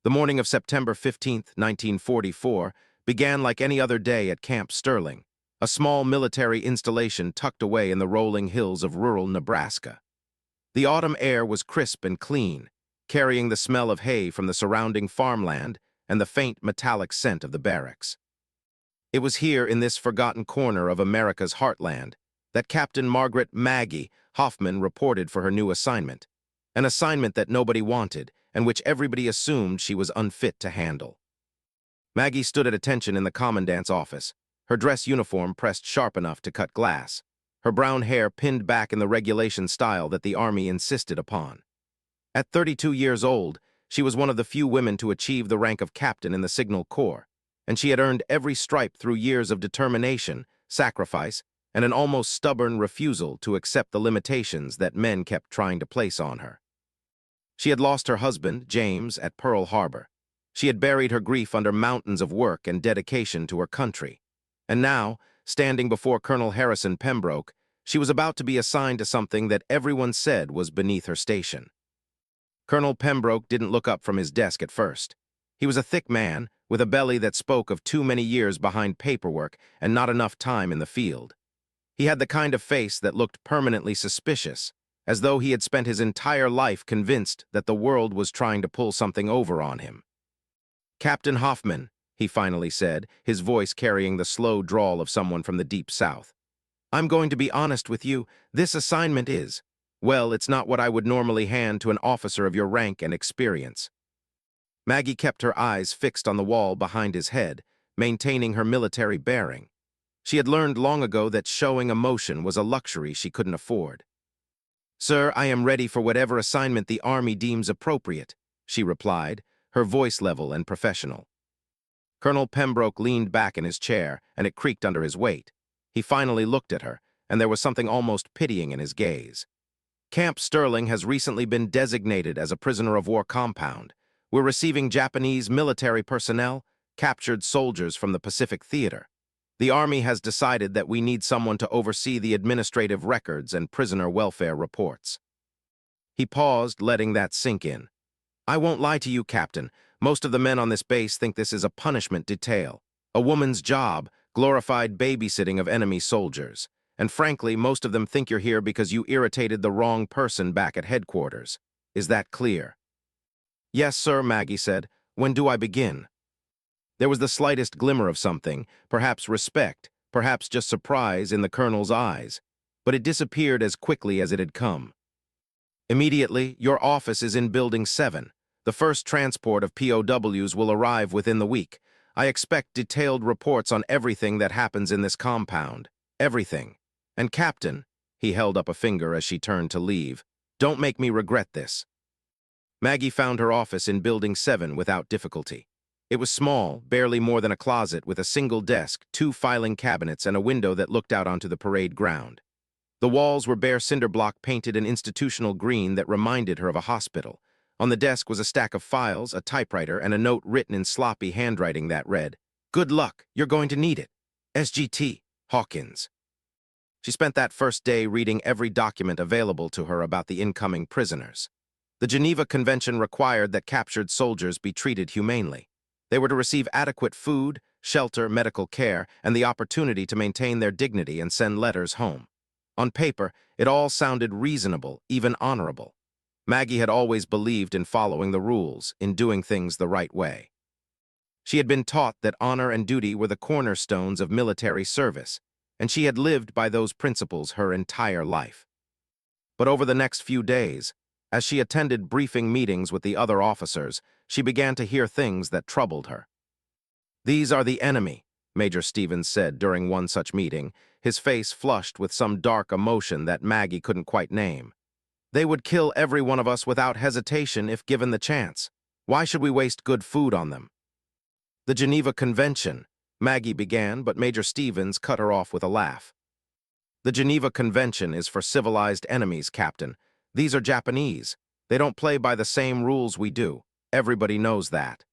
The morning of September 15, 1944, began like any other day at Camp Sterling, a small military installation tucked away in the rolling hills of rural Nebraska. The autumn air was crisp and clean, carrying the smell of hay from the surrounding farmland and the faint metallic scent of the barracks. It was here in this forgotten corner of America's heartland that Captain Margaret Maggie Hoffman reported for her new assignment, an assignment that nobody wanted and which everybody assumed she was unfit to handle. Maggie stood at attention in the commandant's office, her dress uniform pressed sharp enough to cut glass, her brown hair pinned back in the regulation style that the Army insisted upon. At 32 years old, she was one of the few women to achieve the rank of captain in the Signal Corps, and she had earned every stripe through years of determination, sacrifice, and an almost stubborn refusal to accept the limitations that men kept trying to place on her. She had lost her husband, James, at Pearl Harbor. She had buried her grief under mountains of work and dedication to her country. And now, standing before Colonel Harrison Pembroke, she was about to be assigned to something that everyone said was beneath her station. Colonel Pembroke didn't look up from his desk at first. He was a thick man, with a belly that spoke of too many years behind paperwork and not enough time in the field. He had the kind of face that looked permanently suspicious, as though he had spent his entire life convinced that the world was trying to pull something over on him. "Captain Hoffman," he finally said, his voice carrying the slow drawl of someone from the deep South. "I'm going to be honest with you, this assignment is, well, it's not what I would normally hand to an officer of your rank and experience." Maggie kept her eyes fixed on the wall behind his head, maintaining her military bearing. She had learned long ago that showing emotion was a luxury she couldn't afford. "Sir, I am ready for whatever assignment the Army deems appropriate," she replied, her voice level and professional. Colonel Pembroke leaned back in his chair, and it creaked under his weight. He finally looked at her, and there was something almost pitying in his gaze. "Camp Sterling has recently been designated as a prisoner of war compound. We're receiving Japanese military personnel, captured soldiers from the Pacific Theater. The Army has decided that we need someone to oversee the administrative records and prisoner welfare reports." He paused, letting that sink in. "I won't lie to you, Captain. Most of the men on this base think this is a punishment detail, a woman's job, glorified babysitting of enemy soldiers. And frankly, most of them think you're here because you irritated the wrong person back at headquarters. Is that clear?" "Yes, sir," Maggie said. "When do I begin?" There was the slightest glimmer of something, perhaps respect, perhaps just surprise in the colonel's eyes, but it disappeared as quickly as it had come. "Immediately, your office is in Building 7. The first transport of POWs will arrive within the week. I expect detailed reports on everything that happens in this compound. Everything. And Captain," he held up a finger as she turned to leave, "don't make me regret this." Maggie found her office in Building 7 without difficulty. It was small, barely more than a closet, with a single desk, 2 filing cabinets, and a window that looked out onto the parade ground. The walls were bare cinder block painted an institutional green that reminded her of a hospital. On the desk was a stack of files, a typewriter, and a note written in sloppy handwriting that read, "Good luck, you're going to need it. SGT, Hawkins." She spent that first day reading every document available to her about the incoming prisoners. The Geneva Convention required that captured soldiers be treated humanely. They were to receive adequate food, shelter, medical care, and the opportunity to maintain their dignity and send letters home. On paper, it all sounded reasonable, even honorable. Maggie had always believed in following the rules, in doing things the right way. She had been taught that honor and duty were the cornerstones of military service, and she had lived by those principles her entire life. But over the next few days, as she attended briefing meetings with the other officers, she began to hear things that troubled her. "These are the enemy," Major Stevens said during one such meeting, his face flushed with some dark emotion that Maggie couldn't quite name. "They would kill every one of us without hesitation if given the chance. Why should we waste good food on them?" "The Geneva Convention," Maggie began, but Major Stevens cut her off with a laugh. "The Geneva Convention is for civilized enemies, Captain. These are Japanese. They don't play by the same rules we do. Everybody knows that."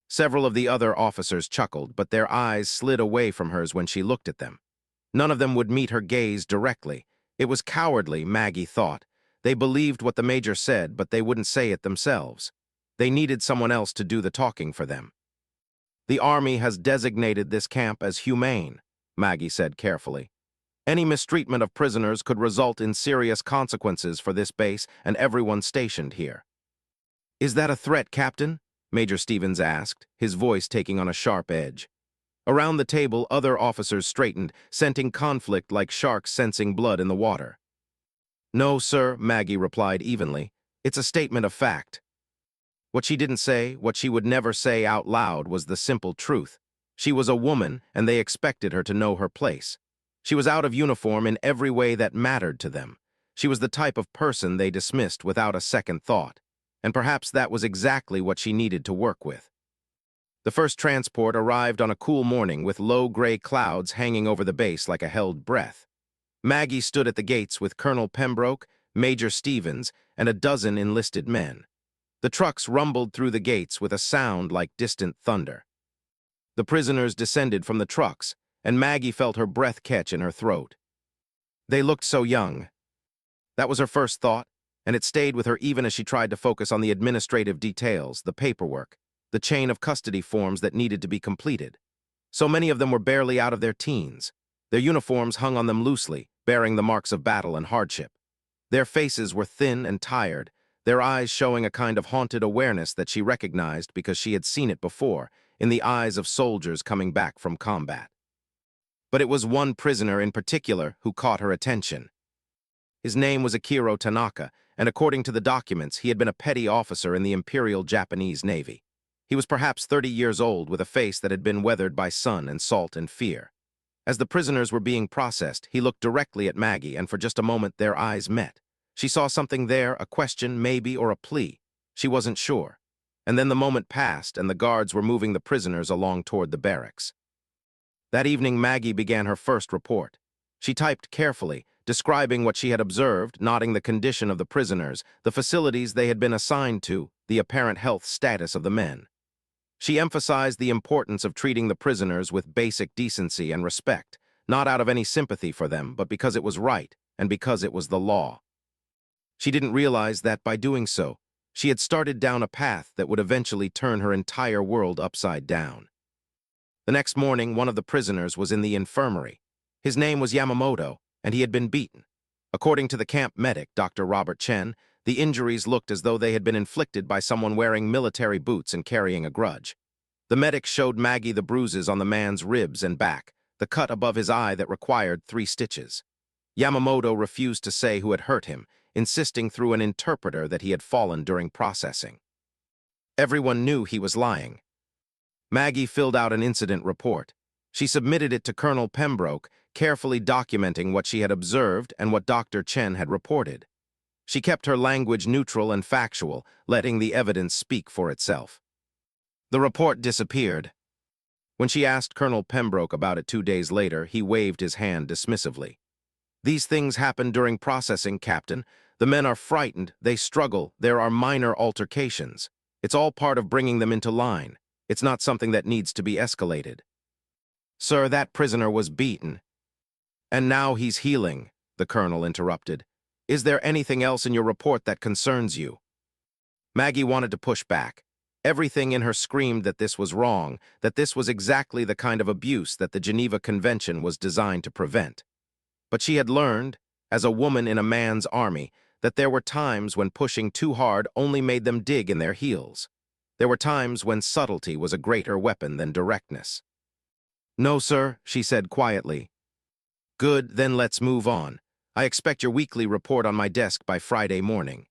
Several of the other officers chuckled, but their eyes slid away from hers when she looked at them. None of them would meet her gaze directly. It was cowardly, Maggie thought. They believed what the major said, but they wouldn't say it themselves. They needed someone else to do the talking for them. The Army has designated this camp as humane, Maggie said carefully. Any mistreatment of prisoners could result in serious consequences for this base and everyone stationed here. Is that a threat, Captain? Major Stevens asked, his voice taking on a sharp edge. Around the table, other officers straightened, scenting conflict like sharks sensing blood in the water. No, sir, Maggie replied evenly. It's a statement of fact. What she didn't say, what she would never say out loud, was the simple truth. She was a woman, and they expected her to know her place. She was out of uniform in every way that mattered to them. She was the type of person they dismissed without a second thought. And perhaps that was exactly what she needed to work with. The first transport arrived on a cool morning with low gray clouds hanging over the base like a held breath. Maggie stood at the gates with Colonel Pembroke, Major Stevens, and a dozen enlisted men. The trucks rumbled through the gates with a sound like distant thunder. The prisoners descended from the trucks, and Maggie felt her breath catch in her throat. They looked so young. That was her first thought, and it stayed with her even as she tried to focus on the administrative details, the paperwork, the chain of custody forms that needed to be completed. So many of them were barely out of their teens. Their uniforms hung on them loosely, bearing the marks of battle and hardship. Their faces were thin and tired, their eyes showing a kind of haunted awareness that she recognized because she had seen it before, in the eyes of soldiers coming back from combat. But it was one prisoner in particular who caught her attention. His name was Akiro Tanaka, and according to the documents, he had been a petty officer in the Imperial Japanese Navy. He was perhaps 30 years old, with a face that had been weathered by sun and salt and fear. As the prisoners were being processed, he looked directly at Maggie, and for just a moment their eyes met. She saw something there, a question, maybe, or a plea. She wasn't sure. And then the moment passed, and the guards were moving the prisoners along toward the barracks. That evening, Maggie began her first report. She typed carefully, describing what she had observed, noting the condition of the prisoners, the facilities they had been assigned to, the apparent health status of the men. She emphasized the importance of treating the prisoners with basic decency and respect, not out of any sympathy for them, but because it was right, and because it was the law. She didn't realize that by doing so, she had started down a path that would eventually turn her entire world upside down. The next morning, one of the prisoners was in the infirmary. His name was Yamamoto, and he had been beaten. According to the camp medic, Dr. Robert Chen, the injuries looked as though they had been inflicted by someone wearing military boots and carrying a grudge. The medic showed Maggie the bruises on the man's ribs and back, the cut above his eye that required 3 stitches. Yamamoto refused to say who had hurt him, insisting through an interpreter that he had fallen during processing. Everyone knew he was lying. Maggie filled out an incident report. She submitted it to Colonel Pembroke, carefully documenting what she had observed and what Dr. Chen had reported. She kept her language neutral and factual, letting the evidence speak for itself. The report disappeared. When she asked Colonel Pembroke about it 2 days later, he waved his hand dismissively. These things happen during processing, Captain. The men are frightened, they struggle, there are minor altercations. It's all part of bringing them into line. It's not something that needs to be escalated. Sir, that prisoner was beaten. And now he's healing, the colonel interrupted. Is there anything else in your report that concerns you? Maggie wanted to push back. Everything in her screamed that this was wrong, that this was exactly the kind of abuse that the Geneva Convention was designed to prevent. But she had learned, as a woman in a man's army, that there were times when pushing too hard only made them dig in their heels. There were times when subtlety was a greater weapon than directness. No, sir, she said quietly. Good, then let's move on. I expect your weekly report on my desk by Friday morning.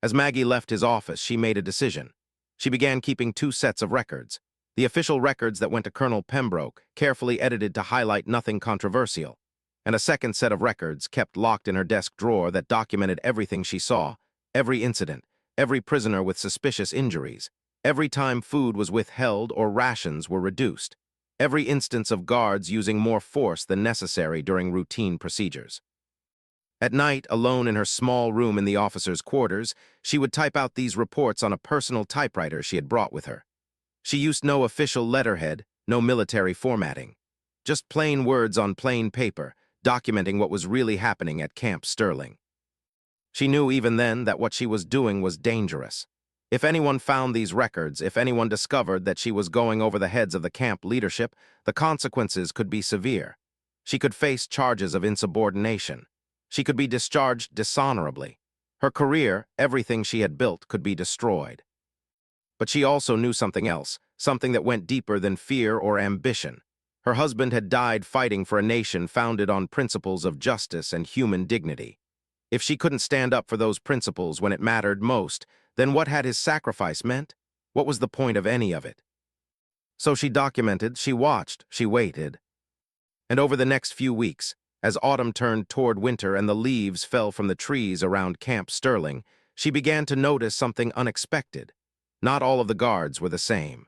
As Maggie left his office, she made a decision. She began keeping 2 sets of records. The official records that went to Colonel Pembroke, carefully edited to highlight nothing controversial, and a second set of records kept locked in her desk drawer that documented everything she saw, every incident, every prisoner with suspicious injuries, every time food was withheld or rations were reduced, every instance of guards using more force than necessary during routine procedures. At night, alone in her small room in the officers' quarters, she would type out these reports on a personal typewriter she had brought with her. She used no official letterhead, no military formatting. Just plain words on plain paper, documenting what was really happening at Camp Sterling. She knew even then that what she was doing was dangerous. If anyone found these records, if anyone discovered that she was going over the heads of the camp leadership, the consequences could be severe. She could face charges of insubordination. She could be discharged dishonorably. Her career, everything she had built, could be destroyed. But she also knew something else, something that went deeper than fear or ambition. Her husband had died fighting for a nation founded on principles of justice and human dignity. If she couldn't stand up for those principles when it mattered most, then what had his sacrifice meant? What was the point of any of it? So she documented, she watched, she waited. And over the next few weeks, as autumn turned toward winter and the leaves fell from the trees around Camp Sterling, she began to notice something unexpected. Not all of the guards were the same.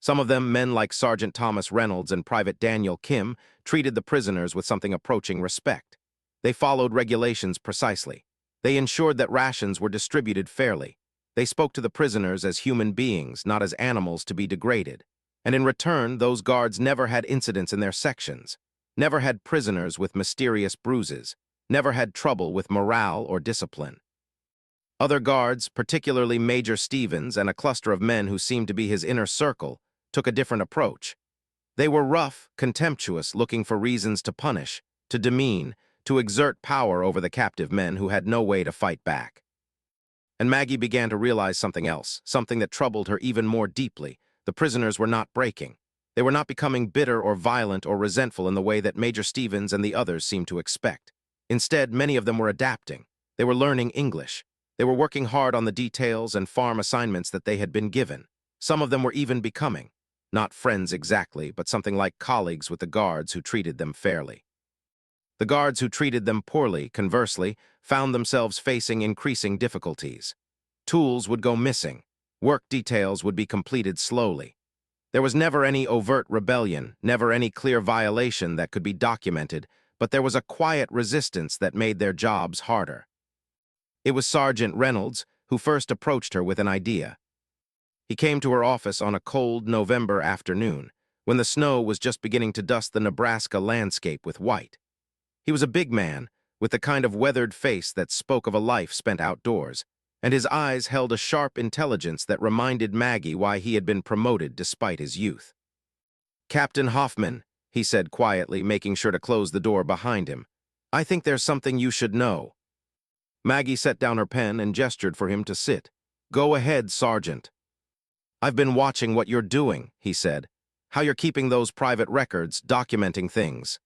Some of them, men like Sergeant Thomas Reynolds and Private Daniel Kim, treated the prisoners with something approaching respect. They followed regulations precisely. They ensured that rations were distributed fairly. They spoke to the prisoners as human beings, not as animals to be degraded. And in return, those guards never had incidents in their sections, never had prisoners with mysterious bruises, never had trouble with morale or discipline. Other guards, particularly Major Stevens and a cluster of men who seemed to be his inner circle, took a different approach. They were rough, contemptuous, looking for reasons to punish, to demean, to exert power over the captive men who had no way to fight back. And Maggie began to realize something else, something that troubled her even more deeply. The prisoners were not breaking. They were not becoming bitter or violent or resentful in the way that Major Stevens and the others seemed to expect. Instead, many of them were adapting. They were learning English. They were working hard on the details and farm assignments that they had been given. Some of them were even becoming, not friends exactly, but something like colleagues with the guards who treated them fairly. The guards who treated them poorly, conversely, found themselves facing increasing difficulties. Tools would go missing. Work details would be completed slowly. There was never any overt rebellion, never any clear violation that could be documented, but there was a quiet resistance that made their jobs harder. It was Sergeant Reynolds who first approached her with an idea. He came to her office on a cold November afternoon, when the snow was just beginning to dust the Nebraska landscape with white. He was a big man, with the kind of weathered face that spoke of a life spent outdoors, and his eyes held a sharp intelligence that reminded Maggie why he had been promoted despite his youth. "Captain Hoffman," he said quietly, making sure to close the door behind him, "I think there's something you should know." Maggie set down her pen and gestured for him to sit. "Go ahead, Sergeant." "I've been watching what you're doing," he said. "How you're keeping those private records, documenting things."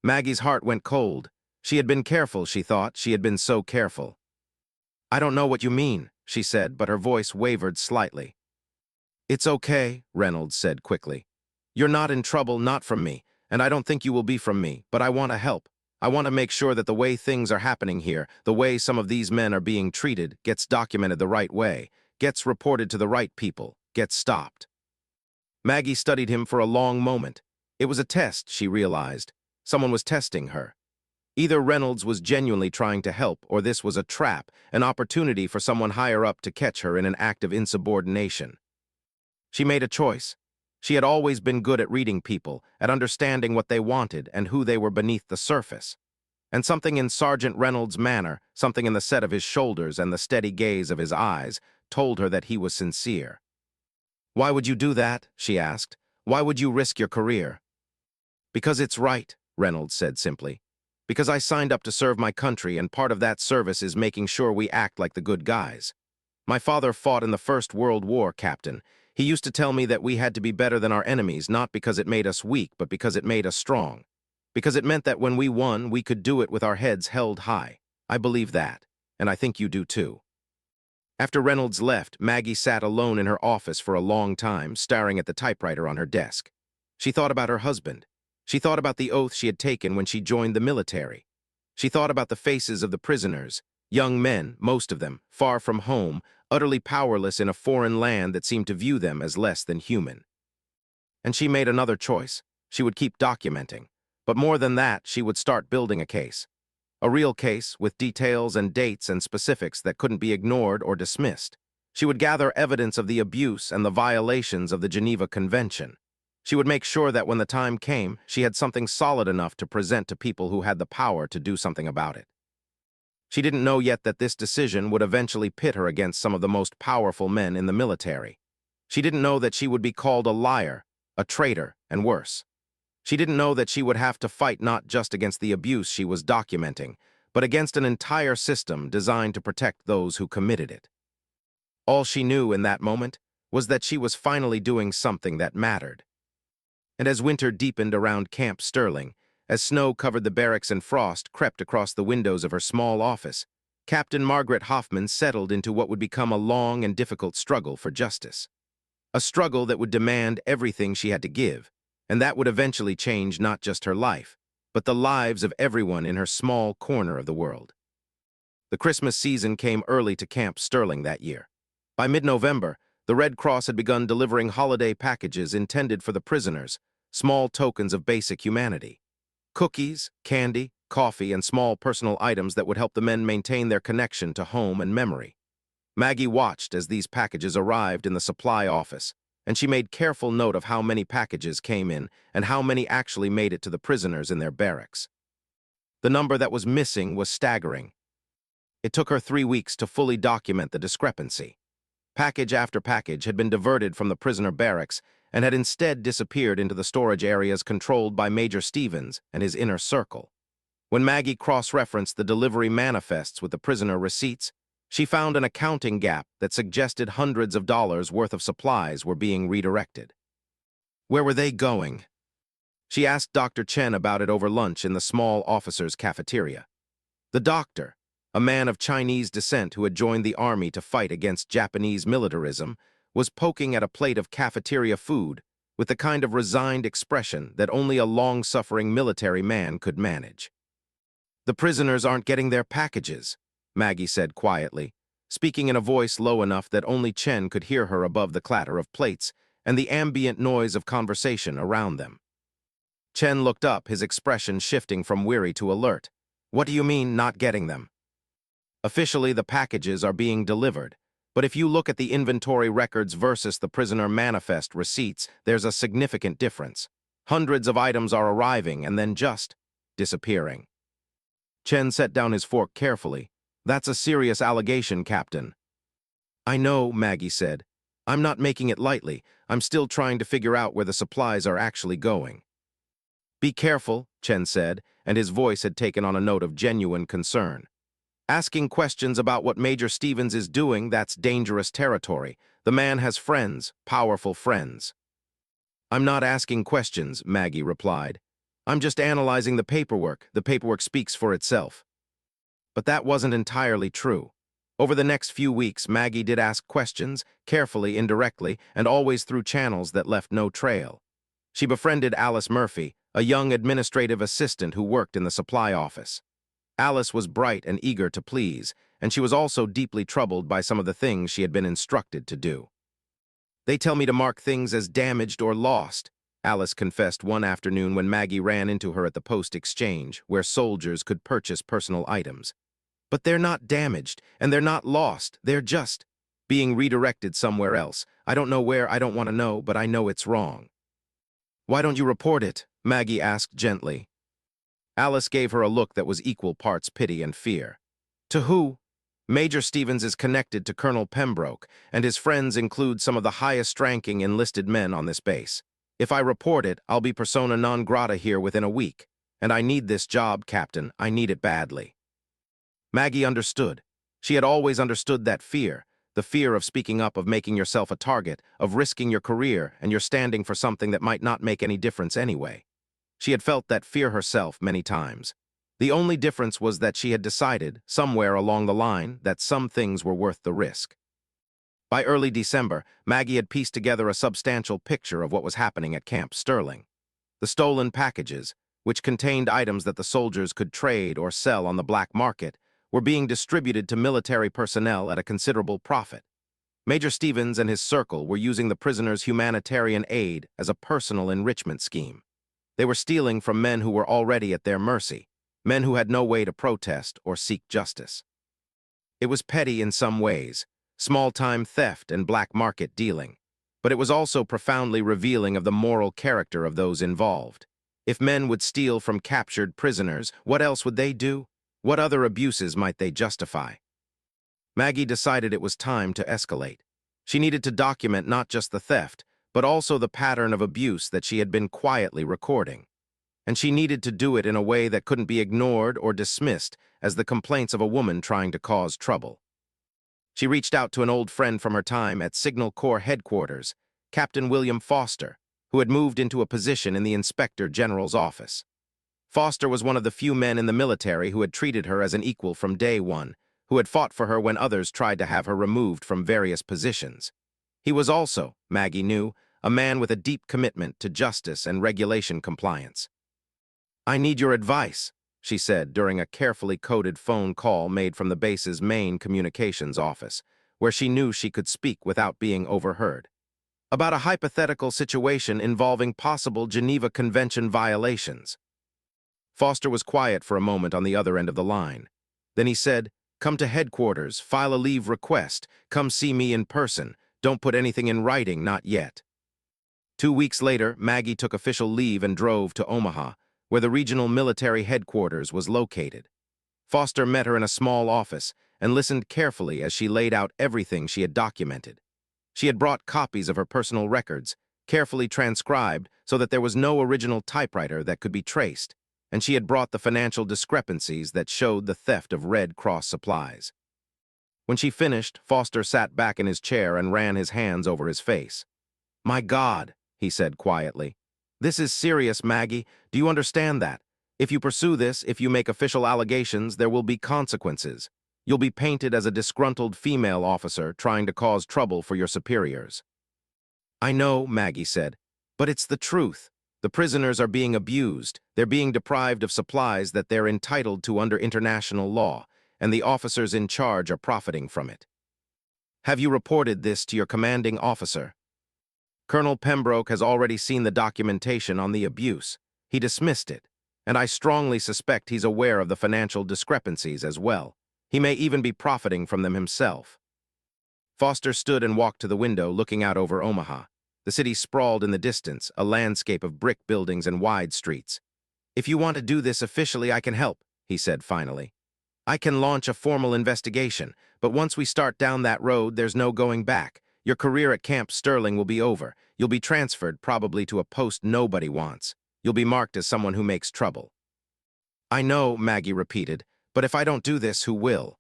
Maggie's heart went cold. She had been careful, she thought. She had been so careful. "I don't know what you mean," she said, but her voice wavered slightly. "It's okay," Reynolds said quickly. "You're not in trouble, not from me, and I don't think you will be from me, but I want to help. I want to make sure that the way things are happening here, the way some of these men are being treated, gets documented the right way, gets reported to the right people, gets stopped." Maggie studied him for a long moment. It was a test, she realized. Someone was testing her. Either Reynolds was genuinely trying to help, or this was a trap, an opportunity for someone higher up to catch her in an act of insubordination. She made a choice. She had always been good at reading people, at understanding what they wanted and who they were beneath the surface. And something in Sergeant Reynolds' manner, something in the set of his shoulders and the steady gaze of his eyes, told her that he was sincere. "Why would you do that?" she asked. "Why would you risk your career?" "Because it's right," Reynolds said simply. "Because I signed up to serve my country, and part of that service is making sure we act like the good guys. My father fought in the First World War, Captain. He used to tell me that we had to be better than our enemies, not because it made us weak, but because it made us strong. Because it meant that when we won, we could do it with our heads held high. I believe that, and I think you do too." After Reynolds left, Maggie sat alone in her office for a long time, staring at the typewriter on her desk. She thought about her husband. She thought about the oath she had taken when she joined the military. She thought about the faces of the prisoners, young men, most of them, far from home, utterly powerless in a foreign land that seemed to view them as less than human. And she made another choice. She would keep documenting. But more than that, she would start building a case. A real case with details and dates and specifics that couldn't be ignored or dismissed. She would gather evidence of the abuse and the violations of the Geneva Convention. She would make sure that when the time came, she had something solid enough to present to people who had the power to do something about it. She didn't know yet that this decision would eventually pit her against some of the most powerful men in the military. She didn't know that she would be called a liar, a traitor, and worse. She didn't know that she would have to fight not just against the abuse she was documenting, but against an entire system designed to protect those who committed it. All she knew in that moment was that she was finally doing something that mattered. And as winter deepened around Camp Sterling, as snow covered the barracks and frost crept across the windows of her small office, Captain Margaret Hoffman settled into what would become a long and difficult struggle for justice. A struggle that would demand everything she had to give, and that would eventually change not just her life, but the lives of everyone in her small corner of the world. The Christmas season came early to Camp Sterling that year. By mid-November, the Red Cross had begun delivering holiday packages intended for the prisoners, small tokens of basic humanity. Cookies, candy, coffee, and small personal items that would help the men maintain their connection to home and memory. Maggie watched as these packages arrived in the supply office, and she made careful note of how many packages came in and how many actually made it to the prisoners in their barracks. The number that was missing was staggering. It took her 3 weeks to fully document the discrepancy. Package after package had been diverted from the prisoner barracks and had instead disappeared into the storage areas controlled by Major Stevens and his inner circle. When Maggie cross-referenced the delivery manifests with the prisoner receipts, she found an accounting gap that suggested hundreds of dollars worth of supplies were being redirected. Where were they going? She asked Dr. Chen about it over lunch in the small officers' cafeteria. The doctor, a man of Chinese descent who had joined the army to fight against Japanese militarism, was poking at a plate of cafeteria food with the kind of resigned expression that only a long-suffering military man could manage. "The prisoners aren't getting their packages," Maggie said quietly, speaking in a voice low enough that only Chen could hear her above the clatter of plates and the ambient noise of conversation around them. Chen looked up, his expression shifting from weary to alert. "What do you mean, not getting them?" "Officially, the packages are being delivered, but if you look at the inventory records versus the prisoner manifest receipts, there's a significant difference. Hundreds of items are arriving and then just disappearing." Chen set down his fork carefully. "That's a serious allegation, Captain." "I know," Maggie said. "I'm not making it lightly. I'm still trying to figure out where the supplies are actually going." "Be careful," Chen said, and his voice had taken on a note of genuine concern. "Asking questions about what Major Stevens is doing, that's dangerous territory. The man has friends, powerful friends." "I'm not asking questions," Maggie replied. "I'm just analyzing the paperwork. The paperwork speaks for itself." But that wasn't entirely true. Over the next few weeks, Maggie did ask questions, carefully, indirectly, and always through channels that left no trail. She befriended Alice Murphy, a young administrative assistant who worked in the supply office. Alice was bright and eager to please, and she was also deeply troubled by some of the things she had been instructed to do. "They tell me to mark things as damaged or lost," Alice confessed one afternoon when Maggie ran into her at the post exchange, where soldiers could purchase personal items. "But they're not damaged, and they're not lost. They're just being redirected somewhere else. I don't know where, I don't want to know, but I know it's wrong." "Why don't you report it?" Maggie asked gently. Alice gave her a look that was equal parts pity and fear. "To who?" "Major Stevens is connected to Colonel Pembroke, and his friends include some of the highest-ranking enlisted men on this base. If I report it, I'll be persona non grata here within a week. And I need this job, Captain. I need it badly." Maggie understood. She had always understood that fear, the fear of speaking up, of making yourself a target, of risking your career, and you're standing for something that might not make any difference anyway. She had felt that fear herself many times. The only difference was that she had decided, somewhere along the line, that some things were worth the risk. By early December, Maggie had pieced together a substantial picture of what was happening at Camp Sterling. The stolen packages, which contained items that the soldiers could trade or sell on the black market, were being distributed to military personnel at a considerable profit. Major Stevens and his circle were using the prisoners' humanitarian aid as a personal enrichment scheme. They were stealing from men who were already at their mercy, men who had no way to protest or seek justice. It was petty in some ways, small-time theft and black market dealing, but it was also profoundly revealing of the moral character of those involved. If men would steal from captured prisoners, what else would they do? What other abuses might they justify? Maggie decided it was time to escalate. She needed to document not just the theft, but also the pattern of abuse that she had been quietly recording. And she needed to do it in a way that couldn't be ignored or dismissed as the complaints of a woman trying to cause trouble. She reached out to an old friend from her time at Signal Corps headquarters, Captain William Foster, who had moved into a position in the Inspector General's office. Foster was one of the few men in the military who had treated her as an equal from day one, who had fought for her when others tried to have her removed from various positions. He was also, Maggie knew, a man with a deep commitment to justice and regulation compliance. "I need your advice," she said during a carefully coded phone call made from the base's main communications office, where she knew she could speak without being overheard, "about a hypothetical situation involving possible Geneva Convention violations." Foster was quiet for a moment on the other end of the line. Then he said, "Come to headquarters, file a leave request, come see me in person, don't put anything in writing, not yet." 2 weeks later, Maggie took official leave and drove to Omaha, where the regional military headquarters was located. Foster met her in a small office and listened carefully as she laid out everything she had documented. She had brought copies of her personal records, carefully transcribed so that there was no original typewriter that could be traced, and she had brought the financial discrepancies that showed the theft of Red Cross supplies. When she finished, Foster sat back in his chair and ran his hands over his face. "My God," he said quietly. "This is serious, Maggie. Do you understand that? If you pursue this, if you make official allegations, there will be consequences. You'll be painted as a disgruntled female officer trying to cause trouble for your superiors." "I know," Maggie said, "but it's the truth. The prisoners are being abused. They're being deprived of supplies that they're entitled to under international law, and the officers in charge are profiting from it." "Have you reported this to your commanding officer?" "Colonel Pembroke has already seen the documentation on the abuse. He dismissed it, and I strongly suspect he's aware of the financial discrepancies as well. He may even be profiting from them himself." Foster stood and walked to the window, looking out over Omaha. The city sprawled in the distance, a landscape of brick buildings and wide streets. "If you want to do this officially, I can help," he said finally. "I can launch a formal investigation, but once we start down that road, there's no going back. Your career at Camp Sterling will be over. You'll be transferred, probably to a post nobody wants. You'll be marked as someone who makes trouble." "I know," Maggie repeated, "but if I don't do this, who will?"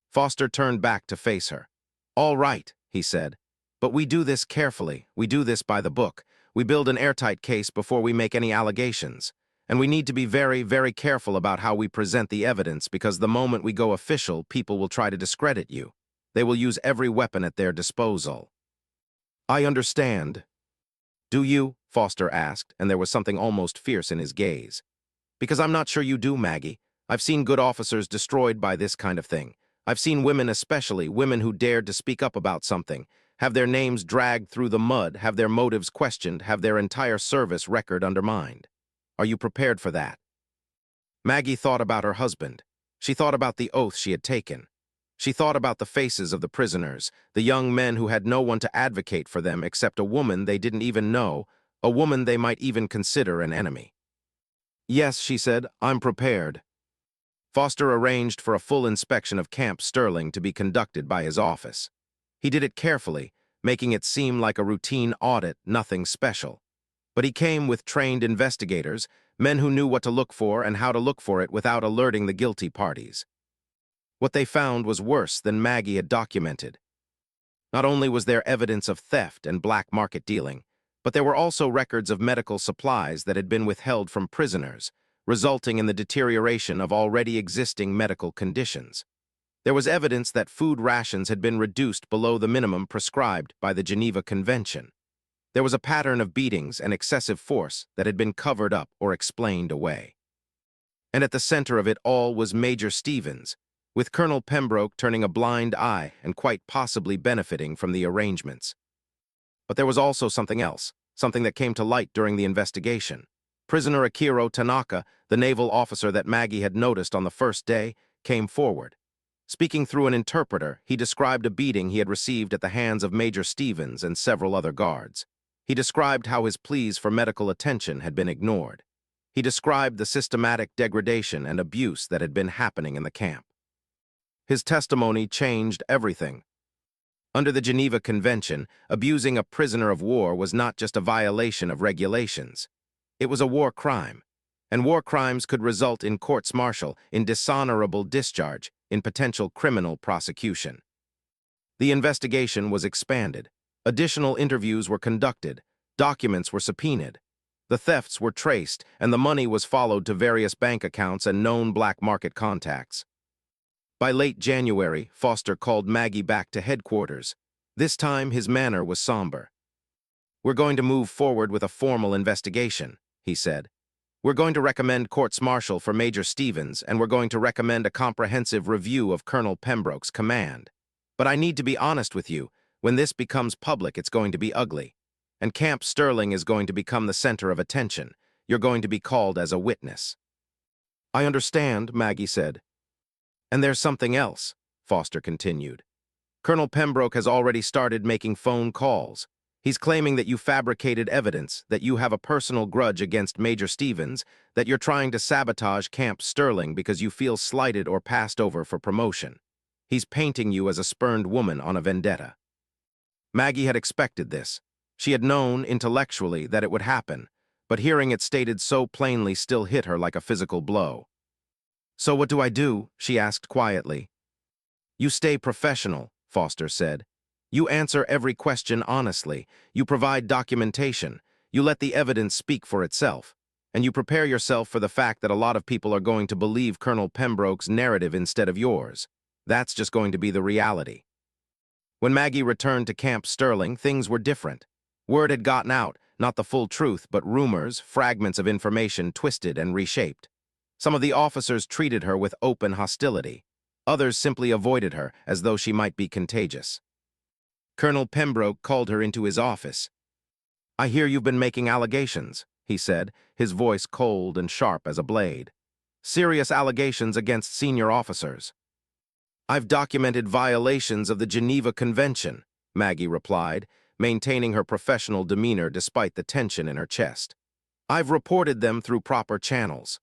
Foster turned back to face her. "All right," he said, "but we do this carefully. We do this by the book. We build an airtight case before we make any allegations. And we need to be very, very careful about how we present the evidence, because the moment we go official, people will try to discredit you. They will use every weapon at their disposal." "I understand." "Do you?" Foster asked, and there was something almost fierce in his gaze. "Because I'm not sure you do, Maggie. I've seen good officers destroyed by this kind of thing. I've seen women, especially women who dared to speak up about something, have their names dragged through the mud, have their motives questioned, have their entire service record undermined. Are you prepared for that?" Maggie thought about her husband. She thought about the oath she had taken. She thought about the faces of the prisoners, the young men who had no one to advocate for them except a woman they didn't even know, a woman they might even consider an enemy. "Yes," she said, "I'm prepared." Foster arranged for a full inspection of Camp Sterling to be conducted by his office. He did it carefully, making it seem like a routine audit, nothing special. But he came with trained investigators, men who knew what to look for and how to look for it without alerting the guilty parties. What they found was worse than Maggie had documented. Not only was there evidence of theft and black market dealing, but there were also records of medical supplies that had been withheld from prisoners, resulting in the deterioration of already existing medical conditions. There was evidence that food rations had been reduced below the minimum prescribed by the Geneva Convention. There was a pattern of beatings and excessive force that had been covered up or explained away. And at the center of it all was Major Stevens, with Colonel Pembroke turning a blind eye and quite possibly benefiting from the arrangements. But there was also something else, something that came to light during the investigation. Prisoner Akiro Tanaka, the naval officer that Maggie had noticed on the first day, came forward. Speaking through an interpreter, he described a beating he had received at the hands of Major Stevens and several other guards. He described how his pleas for medical attention had been ignored. He described the systematic degradation and abuse that had been happening in the camp. His testimony changed everything. Under the Geneva Convention, abusing a prisoner of war was not just a violation of regulations. It was a war crime, and war crimes could result in courts-martial, in dishonorable discharge, in potential criminal prosecution. The investigation was expanded. Additional interviews were conducted. Documents were subpoenaed. The thefts were traced, and the money was followed to various bank accounts and known black market contacts. By late January, Foster called Maggie back to headquarters. This time, his manner was somber. "We're going to move forward with a formal investigation," he said. "We're going to recommend courts-martial for Major Stevens, and we're going to recommend a comprehensive review of Colonel Pembroke's command. But I need to be honest with you, when this becomes public, it's going to be ugly. And Camp Sterling is going to become the center of attention. You're going to be called as a witness." "I understand," Maggie said. "And there's something else," Foster continued. "Colonel Pembroke has already started making phone calls. He's claiming that you fabricated evidence, that you have a personal grudge against Major Stevens, that you're trying to sabotage Camp Sterling because you feel slighted or passed over for promotion. He's painting you as a spurned woman on a vendetta." Maggie had expected this. She had known, intellectually, that it would happen, but hearing it stated so plainly still hit her like a physical blow. "So what do I do?" she asked quietly. "You stay professional," Foster said. "You answer every question honestly. You provide documentation. You let the evidence speak for itself. And you prepare yourself for the fact that a lot of people are going to believe Colonel Pembroke's narrative instead of yours. That's just going to be the reality." When Maggie returned to Camp Sterling, things were different. Word had gotten out, not the full truth, but rumors, fragments of information twisted and reshaped. Some of the officers treated her with open hostility. Others simply avoided her, as though she might be contagious. Colonel Pembroke called her into his office. "I hear you've been making allegations," he said, his voice cold and sharp as a blade. "Serious allegations against senior officers." "I've documented violations of the Geneva Convention," Maggie replied, maintaining her professional demeanor despite the tension in her chest. "I've reported them through proper channels."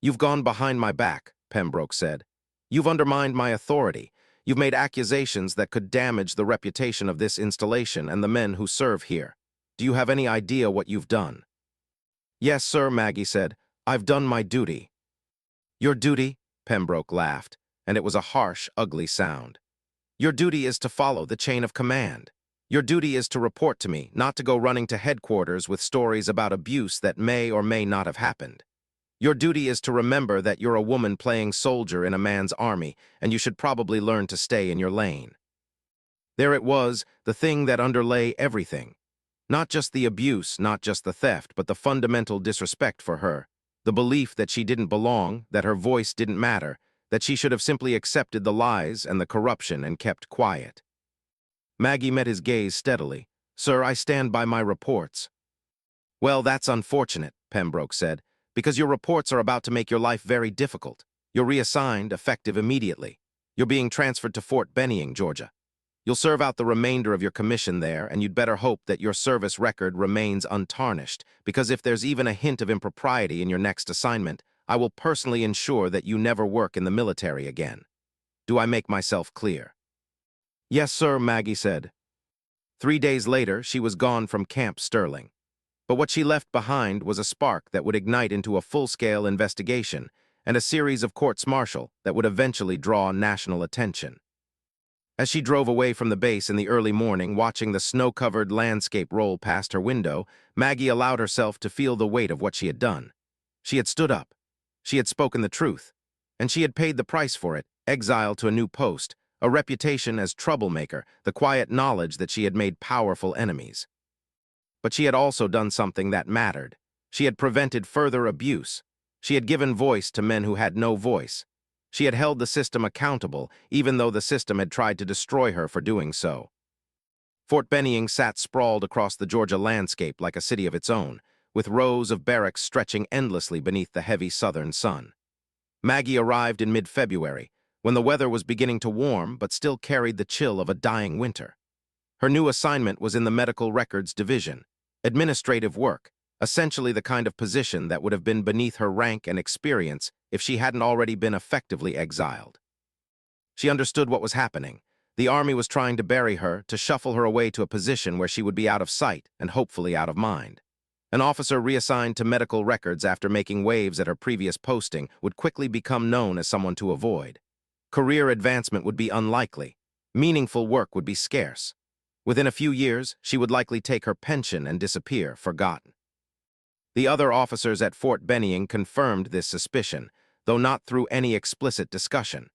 "You've gone behind my back," Pembroke said. "You've undermined my authority. You've made accusations that could damage the reputation of this installation and the men who serve here. Do you have any idea what you've done?" "Yes, sir," Maggie said. "I've done my duty." "Your duty?" Pembroke laughed, and it was a harsh, ugly sound. "Your duty is to follow the chain of command. Your duty is to report to me, not to go running to headquarters with stories about abuse that may or may not have happened. Your duty is to remember that you're a woman playing soldier in a man's army, and you should probably learn to stay in your lane." There it was, the thing that underlay everything. Not just the abuse, not just the theft, but the fundamental disrespect for her. The belief that she didn't belong, that her voice didn't matter, that she should have simply accepted the lies and the corruption and kept quiet. Maggie met his gaze steadily. "Sir, I stand by my reports." "Well, that's unfortunate," Pembroke said, "because your reports are about to make your life very difficult. You're reassigned, effective immediately. You're being transferred to Fort Benning, Georgia. You'll serve out the remainder of your commission there, and you'd better hope that your service record remains untarnished, because if there's even a hint of impropriety in your next assignment, I will personally ensure that you never work in the military again. Do I make myself clear?" "Yes, sir," Maggie said. 3 days later, she was gone from Camp Sterling. But what she left behind was a spark that would ignite into a full-scale investigation and a series of courts-martial that would eventually draw national attention. As she drove away from the base in the early morning, watching the snow-covered landscape roll past her window, Maggie allowed herself to feel the weight of what she had done. She had stood up. She had spoken the truth. And she had paid the price for it, exile to a new post, a reputation as troublemaker, the quiet knowledge that she had made powerful enemies. But she had also done something that mattered. She had prevented further abuse. She had given voice to men who had no voice. She had held the system accountable, even though the system had tried to destroy her for doing so. Fort Benning sat sprawled across the Georgia landscape like a city of its own, with rows of barracks stretching endlessly beneath the heavy southern sun. Maggie arrived in mid-February, when the weather was beginning to warm but still carried the chill of a dying winter. Her new assignment was in the Medical Records Division, administrative work, essentially the kind of position that would have been beneath her rank and experience if she hadn't already been effectively exiled. She understood what was happening. The army was trying to bury her, to shuffle her away to a position where she would be out of sight and hopefully out of mind. An officer reassigned to medical records after making waves at her previous posting would quickly become known as someone to avoid. Career advancement would be unlikely. Meaningful work would be scarce. Within a few years, she would likely take her pension and disappear, forgotten. The other officers at Fort Benning confirmed this suspicion, though not through any explicit discussion.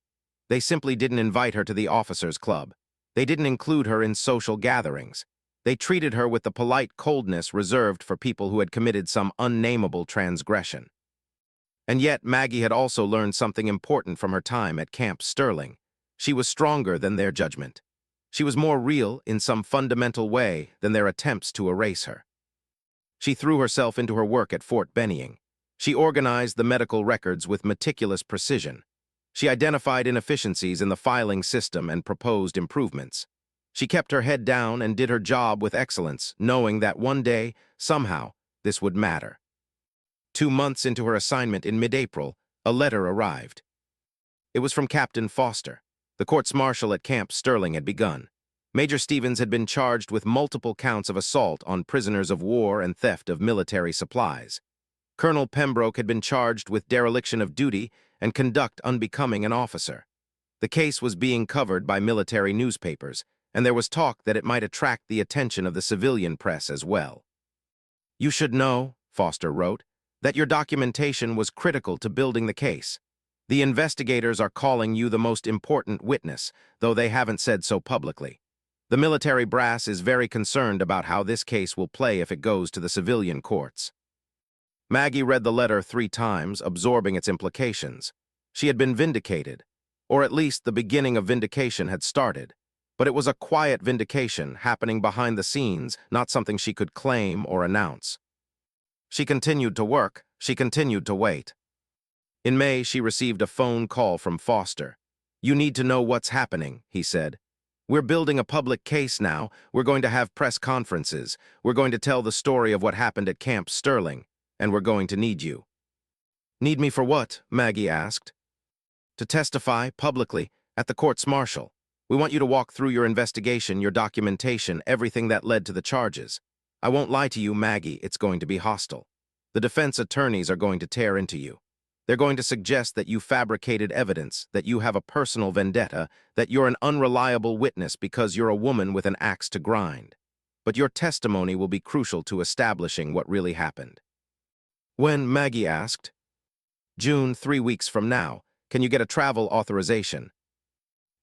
They simply didn't invite her to the officers' club. They didn't include her in social gatherings. They treated her with the polite coldness reserved for people who had committed some unnameable transgression. And yet Maggie had also learned something important from her time at Camp Sterling. She was stronger than their judgment. She was more real in some fundamental way than their attempts to erase her. She threw herself into her work at Fort Benning. She organized the medical records with meticulous precision. She identified inefficiencies in the filing system and proposed improvements. She kept her head down and did her job with excellence, knowing that one day, somehow, this would matter. 2 months into her assignment in mid-April, a letter arrived. It was from Captain Foster. The courts-martial at Camp Sterling had begun. Major Stevens had been charged with multiple counts of assault on prisoners of war and theft of military supplies. Colonel Pembroke had been charged with dereliction of duty and conduct unbecoming an officer. The case was being covered by military newspapers, and there was talk that it might attract the attention of the civilian press as well. "You should know," Foster wrote, "that your documentation was critical to building the case. The investigators are calling you the most important witness, though they haven't said so publicly. The military brass is very concerned about how this case will play if it goes to the civilian courts." Maggie read the letter 3 times, absorbing its implications. She had been vindicated, or at least the beginning of vindication had started. But it was a quiet vindication happening behind the scenes, not something she could claim or announce. She continued to work. She continued to wait. In May, she received a phone call from Foster. "You need to know what's happening," he said. "We're building a public case now. We're going to have press conferences. We're going to tell the story of what happened at Camp Sterling, and we're going to need you." "Need me for what?" Maggie asked. "To testify publicly at the courts-martial. We want you to walk through your investigation, your documentation, everything that led to the charges. I won't lie to you, Maggie, it's going to be hostile. The defense attorneys are going to tear into you. They're going to suggest that you fabricated evidence, that you have a personal vendetta, that you're an unreliable witness because you're a woman with an axe to grind. But your testimony will be crucial to establishing what really happened." "When?" Maggie asked. "June, 3 weeks from now. Can you get a travel authorization?"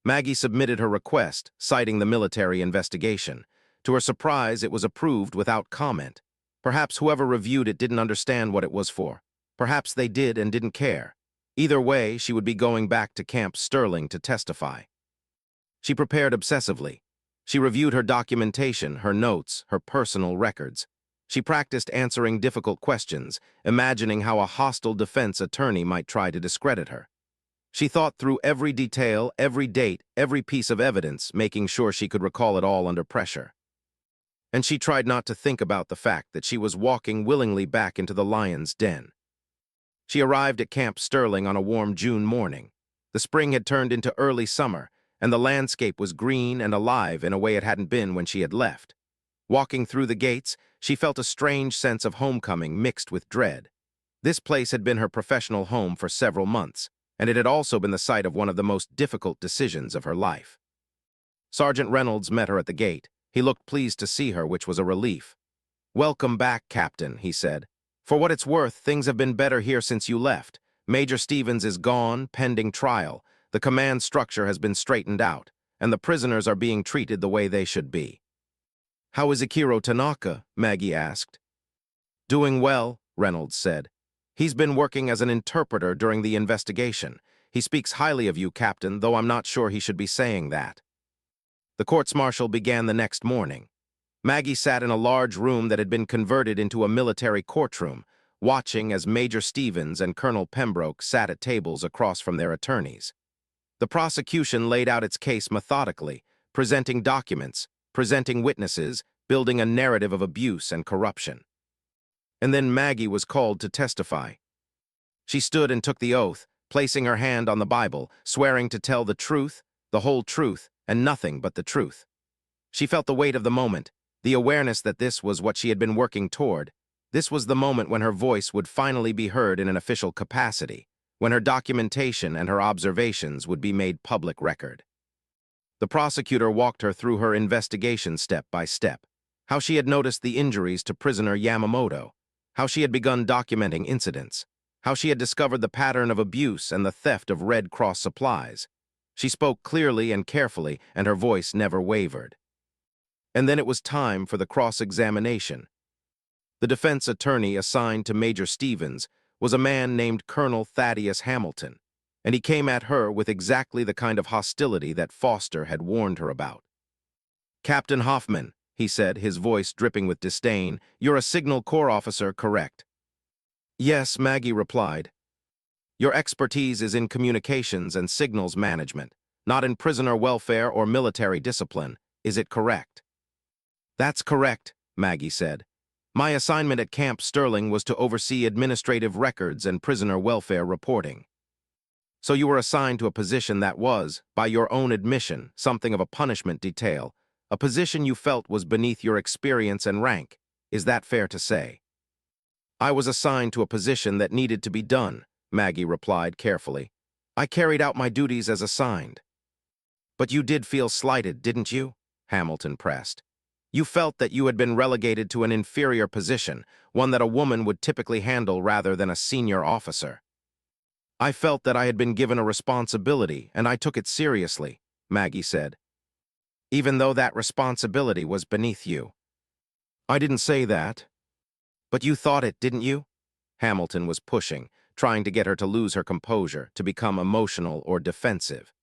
Maggie submitted her request, citing the military investigation. To her surprise, it was approved without comment. Perhaps whoever reviewed it didn't understand what it was for. Perhaps they did and didn't care. Either way, she would be going back to Camp Sterling to testify. She prepared obsessively. She reviewed her documentation, her notes, her personal records. She practiced answering difficult questions, imagining how a hostile defense attorney might try to discredit her. She thought through every detail, every date, every piece of evidence, making sure she could recall it all under pressure. And she tried not to think about the fact that she was walking willingly back into the lion's den. She arrived at Camp Sterling on a warm June morning. The spring had turned into early summer, and the landscape was green and alive in a way it hadn't been when she had left. Walking through the gates, she felt a strange sense of homecoming mixed with dread. This place had been her professional home for several months, and it had also been the site of one of the most difficult decisions of her life. Sergeant Reynolds met her at the gate. He looked pleased to see her, which was a relief. "Welcome back, Captain," he said. "For what it's worth, things have been better here since you left. Major Stevens is gone, pending trial. The command structure has been straightened out, and the prisoners are being treated the way they should be." "How is Ikiro Tanaka?" Maggie asked. "Doing well," Reynolds said. "He's been working as an interpreter during the investigation. He speaks highly of you, Captain, though I'm not sure he should be saying that." The courts-martial began the next morning. Maggie sat in a large room that had been converted into a military courtroom, watching as Major Stevens and Colonel Pembroke sat at tables across from their attorneys. The prosecution laid out its case methodically, presenting documents, presenting witnesses, building a narrative of abuse and corruption. And then Maggie was called to testify. She stood and took the oath, placing her hand on the Bible, swearing to tell the truth, the whole truth, and nothing but the truth. She felt the weight of the moment, the awareness that this was what she had been working toward. This was the moment when her voice would finally be heard in an official capacity, when her documentation and her observations would be made public record. The prosecutor walked her through her investigation step by step, how she had noticed the injuries to prisoner Yamamoto, how she had begun documenting incidents, how she had discovered the pattern of abuse and the theft of Red Cross supplies. She spoke clearly and carefully, and her voice never wavered. And then it was time for the cross-examination. The defense attorney assigned to Major Stevens was a man named Colonel Thaddeus Hamilton, and he came at her with exactly the kind of hostility that Foster had warned her about. "Captain Hoffman," he said, his voice dripping with disdain, "you're a Signal Corps officer, correct?" "Yes," Maggie replied. "Your expertise is in communications and signals management, not in prisoner welfare or military discipline. Is it correct?" "That's correct," Maggie said. "My assignment at Camp Sterling was to oversee administrative records and prisoner welfare reporting." "So you were assigned to a position that was, by your own admission, something of a punishment detail, a position you felt was beneath your experience and rank. Is that fair to say?" "I was assigned to a position that needed to be done," Maggie replied carefully. "I carried out my duties as assigned." "But you did feel slighted, didn't you?" Hamilton pressed. "You felt that you had been relegated to an inferior position, one that a woman would typically handle rather than a senior officer." "I felt that I had been given a responsibility, and I took it seriously," Maggie said. "Even though that responsibility was beneath you." "I didn't say that." "But you thought it, didn't you?" Hamilton was pushing, trying to get her to lose her composure, to become emotional or defensive.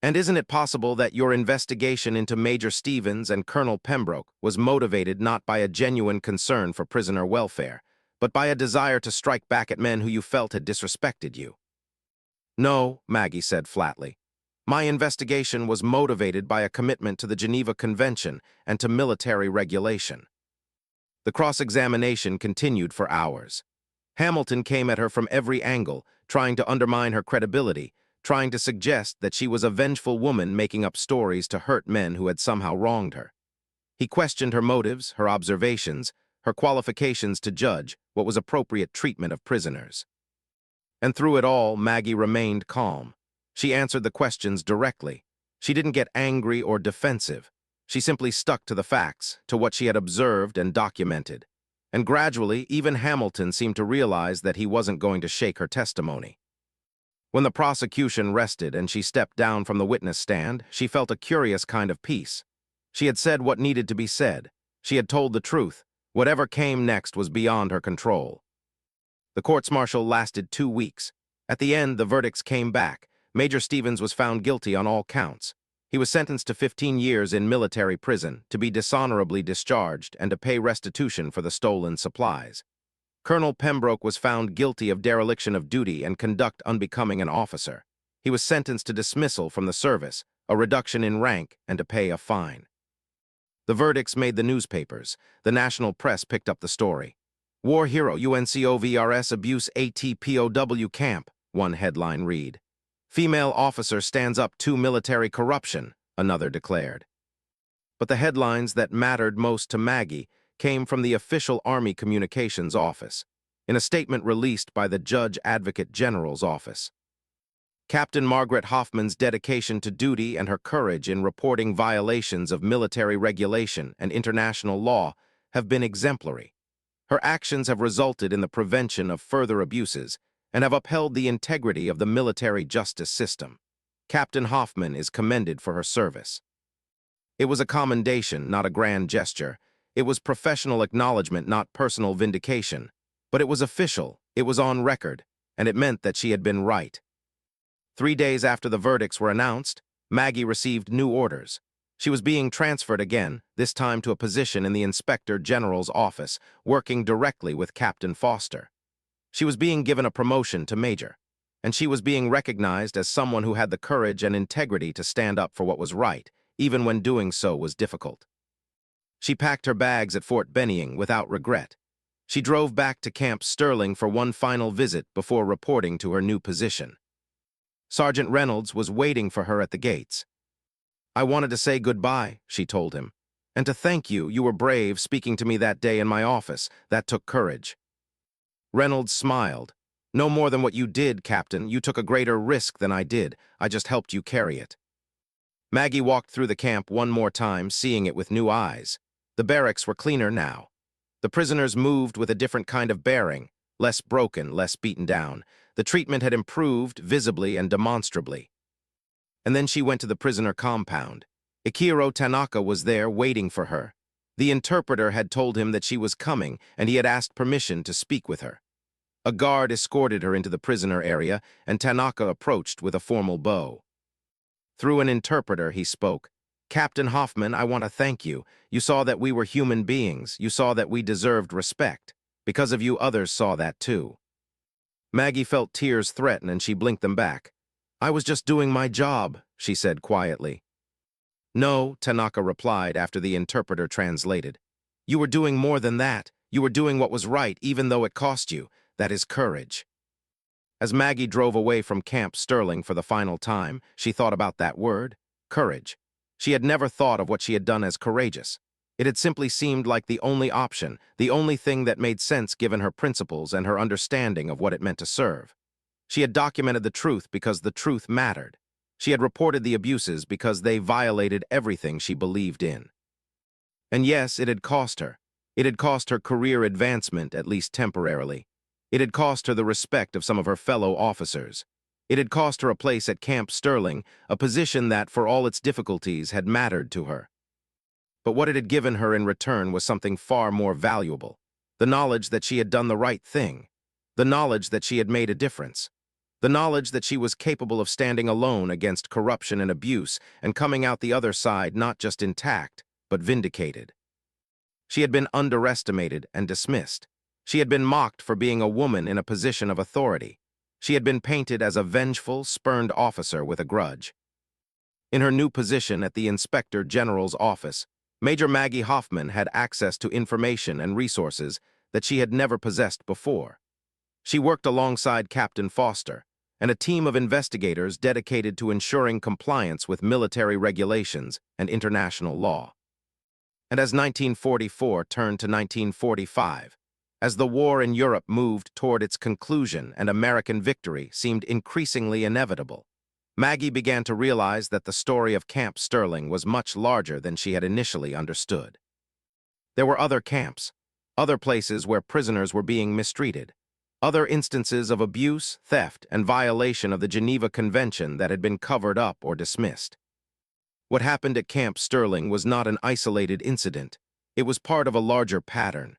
"And isn't it possible that your investigation into Major Stevens and Colonel Pembroke was motivated not by a genuine concern for prisoner welfare, but by a desire to strike back at men who you felt had disrespected you?" "No," Maggie said flatly. "My investigation was motivated by a commitment to the Geneva Convention and to military regulation." The cross-examination continued for hours. Hamilton came at her from every angle, trying to undermine her credibility, trying to suggest that she was a vengeful woman making up stories to hurt men who had somehow wronged her. He questioned her motives, her observations, her qualifications to judge what was appropriate treatment of prisoners. And through it all, Maggie remained calm. She answered the questions directly. She didn't get angry or defensive. She simply stuck to the facts, to what she had observed and documented. And gradually, even Hamilton seemed to realize that he wasn't going to shake her testimony. When the prosecution rested and she stepped down from the witness stand, she felt a curious kind of peace. She had said what needed to be said. She had told the truth. Whatever came next was beyond her control. The courts-martial lasted 2 weeks. At the end, the verdicts came back. Major Stevens was found guilty on all counts. He was sentenced to 15 years in military prison, to be dishonorably discharged, and to pay restitution for the stolen supplies. Colonel Pembroke was found guilty of dereliction of duty and conduct unbecoming an officer. He was sentenced to dismissal from the service, a reduction in rank, and to pay a fine. The verdicts made the newspapers. The national press picked up the story. "War Hero UNCOVRS Abuse ATPOW Camp," one headline read. "Female officer stands up to military corruption," another declared. But the headlines that mattered most to Maggie came from the official Army Communications Office, in a statement released by the Judge Advocate General's office. "Captain Margaret Hoffman's dedication to duty and her courage in reporting violations of military regulation and international law have been exemplary. Her actions have resulted in the prevention of further abuses and have upheld the integrity of the military justice system. Captain Hoffman is commended for her service." It was a commendation, not a grand gesture. It was professional acknowledgement, not personal vindication. But it was official, it was on record, and it meant that she had been right. 3 days after the verdicts were announced, Maggie received new orders. She was being transferred again, this time to a position in the Inspector General's office, working directly with Captain Foster. She was being given a promotion to major, and she was being recognized as someone who had the courage and integrity to stand up for what was right, even when doing so was difficult. She packed her bags at Fort Benning without regret. She drove back to Camp Sterling for one final visit before reporting to her new position. Sergeant Reynolds was waiting for her at the gates. "I wanted to say goodbye," she told him, "and to thank you. You were brave speaking to me that day in my office. That took courage." Reynolds smiled. "No more than what you did, Captain. You took a greater risk than I did. I just helped you carry it." Maggie walked through the camp one more time, seeing it with new eyes. The barracks were cleaner now. The prisoners moved with a different kind of bearing, less broken, less beaten down. The treatment had improved visibly and demonstrably. And then she went to the prisoner compound. Ikiro Tanaka was there waiting for her. The interpreter had told him that she was coming, and he had asked permission to speak with her. A guard escorted her into the prisoner area, and Tanaka approached with a formal bow. Through an interpreter, he spoke. "Captain Hoffman, I want to thank you. You saw that we were human beings. You saw that we deserved respect. Because of you, others saw that too." Maggie felt tears threaten, and she blinked them back. "I was just doing my job," she said quietly. "No," Tanaka replied after the interpreter translated. "You were doing more than that. You were doing what was right, even though it cost you. That is courage." As Maggie drove away from Camp Sterling for the final time, she thought about that word, courage. She had never thought of what she had done as courageous. It had simply seemed like the only option, the only thing that made sense given her principles and her understanding of what it meant to serve. She had documented the truth because the truth mattered. She had reported the abuses because they violated everything she believed in. And yes, it had cost her. It had cost her career advancement, at least temporarily. It had cost her the respect of some of her fellow officers. It had cost her a place at Camp Sterling, a position that, for all its difficulties, had mattered to her. But what it had given her in return was something far more valuable. The knowledge that she had done the right thing. The knowledge that she had made a difference. The knowledge that she was capable of standing alone against corruption and abuse and coming out the other side not just intact, but vindicated. She had been underestimated and dismissed. She had been mocked for being a woman in a position of authority. She had been painted as a vengeful, spurned officer with a grudge. In her new position at the Inspector General's office, Major Maggie Hoffman had access to information and resources that she had never possessed before. She worked alongside Captain Foster and a team of investigators dedicated to ensuring compliance with military regulations and international law. And as 1944 turned to 1945, as the war in Europe moved toward its conclusion and American victory seemed increasingly inevitable, Maggie began to realize that the story of Camp Sterling was much larger than she had initially understood. There were other camps, other places where prisoners were being mistreated, other instances of abuse, theft, and violation of the Geneva Convention that had been covered up or dismissed. What happened at Camp Sterling was not an isolated incident. It was part of a larger pattern.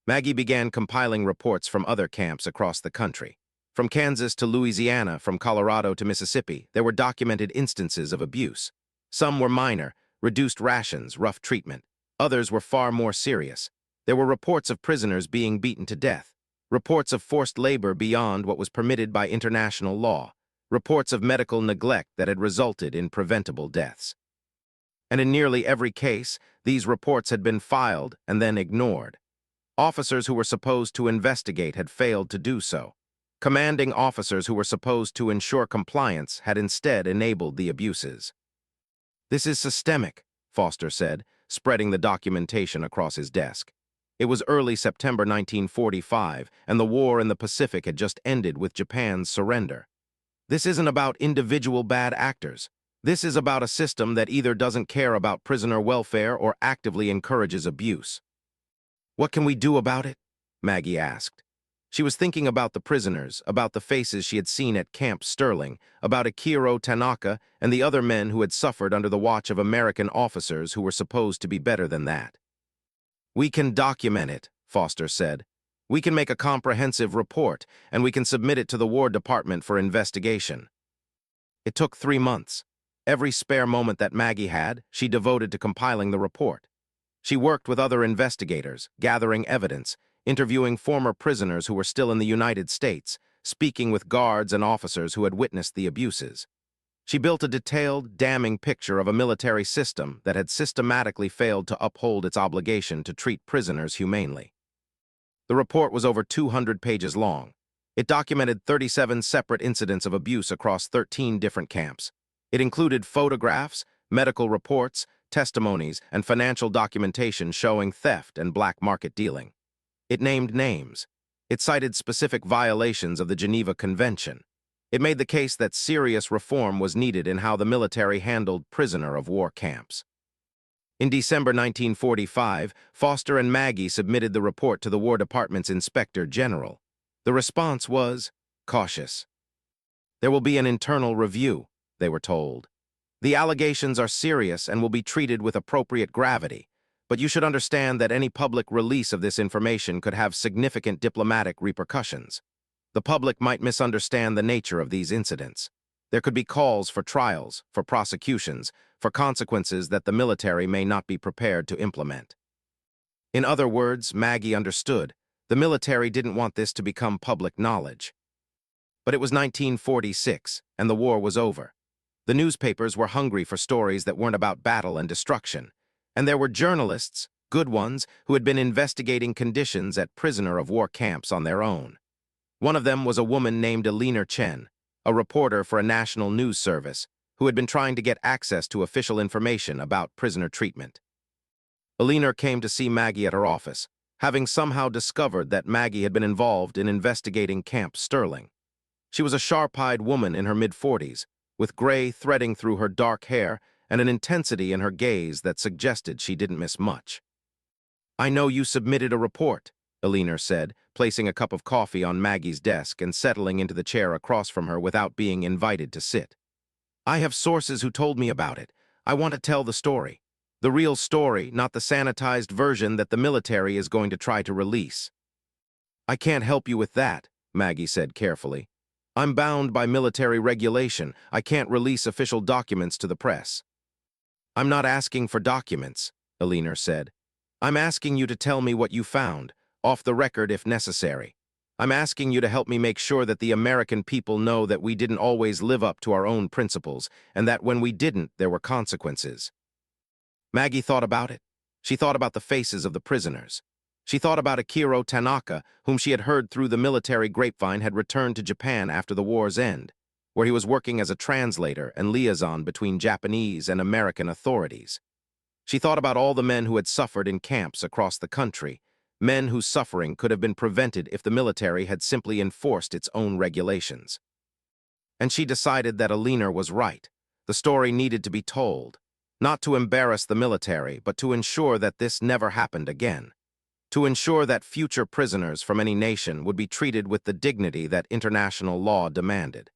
Maggie began compiling reports from other camps across the country. From Kansas to Louisiana, from Colorado to Mississippi, there were documented instances of abuse. Some were minor, reduced rations, rough treatment. Others were far more serious. There were reports of prisoners being beaten to death, reports of forced labor beyond what was permitted by international law, reports of medical neglect that had resulted in preventable deaths. And in nearly every case, these reports had been filed and then ignored. Officers who were supposed to investigate had failed to do so. Commanding officers who were supposed to ensure compliance had instead enabled the abuses. "This is systemic," Foster said, spreading the documentation across his desk. It was early September 1945, and the war in the Pacific had just ended with Japan's surrender. "This isn't about individual bad actors. This is about a system that either doesn't care about prisoner welfare or actively encourages abuse." "What can we do about it?" Maggie asked. She was thinking about the prisoners, about the faces she had seen at Camp Sterling, about Ikiro Tanaka and the other men who had suffered under the watch of American officers who were supposed to be better than that. "We can document it," Foster said. "We can make a comprehensive report, and we can submit it to the War Department for investigation." It took 3 months. Every spare moment that Maggie had, she devoted to compiling the report. She worked with other investigators, gathering evidence, interviewing former prisoners who were still in the United States, speaking with guards and officers who had witnessed the abuses. She built a detailed, damning picture of a military system that had systematically failed to uphold its obligation to treat prisoners humanely. The report was over 200 pages long. It documented 37 separate incidents of abuse across 13 different camps. It included photographs, medical reports, testimonies, and financial documentation showing theft and black market dealing. It named names. It cited specific violations of the Geneva Convention. It made the case that serious reform was needed in how the military handled prisoner of war camps. In December 1945, Foster and Maggie submitted the report to the War Department's Inspector General. The response was cautious. There will be an internal review, they were told. The allegations are serious and will be treated with appropriate gravity, but you should understand that any public release of this information could have significant diplomatic repercussions. The public might misunderstand the nature of these incidents. There could be calls for trials, for prosecutions, for consequences that the military may not be prepared to implement. In other words, Maggie understood, the military didn't want this to become public knowledge. But it was 1946, and the war was over. The newspapers were hungry for stories that weren't about battle and destruction, and there were journalists, good ones, who had been investigating conditions at prisoner of war camps on their own. One of them was a woman named Elena Chen, a reporter for a national news service, who had been trying to get access to official information about prisoner treatment. Elena came to see Maggie at her office, having somehow discovered that Maggie had been involved in investigating Camp Sterling. She was a sharp-eyed woman in her mid-40s, with gray threading through her dark hair and an intensity in her gaze that suggested she didn't miss much. "I know you submitted a report," Elena said, placing a cup of coffee on Maggie's desk and settling into the chair across from her without being invited to sit. "I have sources who told me about it. I want to tell the story. The real story, not the sanitized version that the military is going to try to release." "I can't help you with that," Maggie said carefully. "I'm bound by military regulation. I can't release official documents to the press." "I'm not asking for documents," Elena said. "I'm asking you to tell me what you found, off the record if necessary. I'm asking you to help me make sure that the American people know that we didn't always live up to our own principles, and that when we didn't, there were consequences." Maggie thought about it. She thought about the faces of the prisoners. She thought about Akiro Tanaka, whom she had heard through the military grapevine had returned to Japan after the war's end, where he was working as a translator and liaison between Japanese and American authorities. She thought about all the men who had suffered in camps across the country, men whose suffering could have been prevented if the military had simply enforced its own regulations. And she decided that Elena was right. The story needed to be told, not to embarrass the military, but to ensure that this never happened again, to ensure that future prisoners from any nation would be treated with the dignity that international law demanded.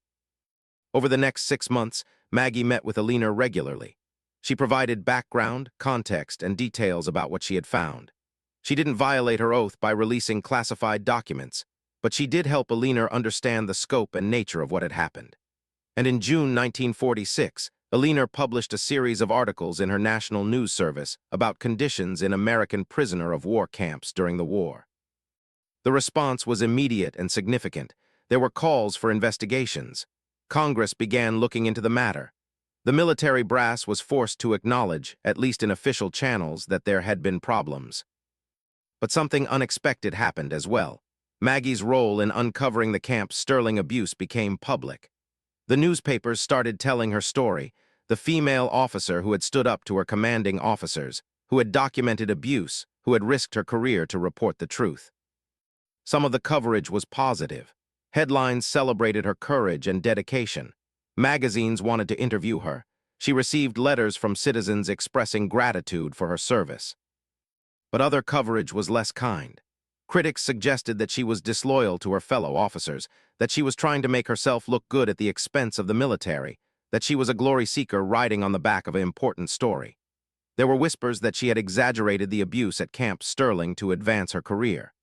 Over the next 6 months, Maggie met with Elena regularly. She provided background, context, and details about what she had found. She didn't violate her oath by releasing classified documents, but she did help Elena understand the scope and nature of what had happened. And in June 1946, Elena published a series of articles in her national news service about conditions in American prisoner of war camps during the war. The response was immediate and significant. There were calls for investigations. Congress began looking into the matter. The military brass was forced to acknowledge, at least in official channels, that there had been problems. But something unexpected happened as well. Maggie's role in uncovering the Camp Sterling abuse became public. The newspapers started telling her story, the female officer who had stood up to her commanding officers, who had documented abuse, who had risked her career to report the truth. Some of the coverage was positive. Headlines celebrated her courage and dedication. Magazines wanted to interview her. She received letters from citizens expressing gratitude for her service. But other coverage was less kind. Critics suggested that she was disloyal to her fellow officers, that she was trying to make herself look good at the expense of the military, that she was a glory seeker riding on the back of an important story. There were whispers that she had exaggerated the abuse at Camp Sterling to advance her career.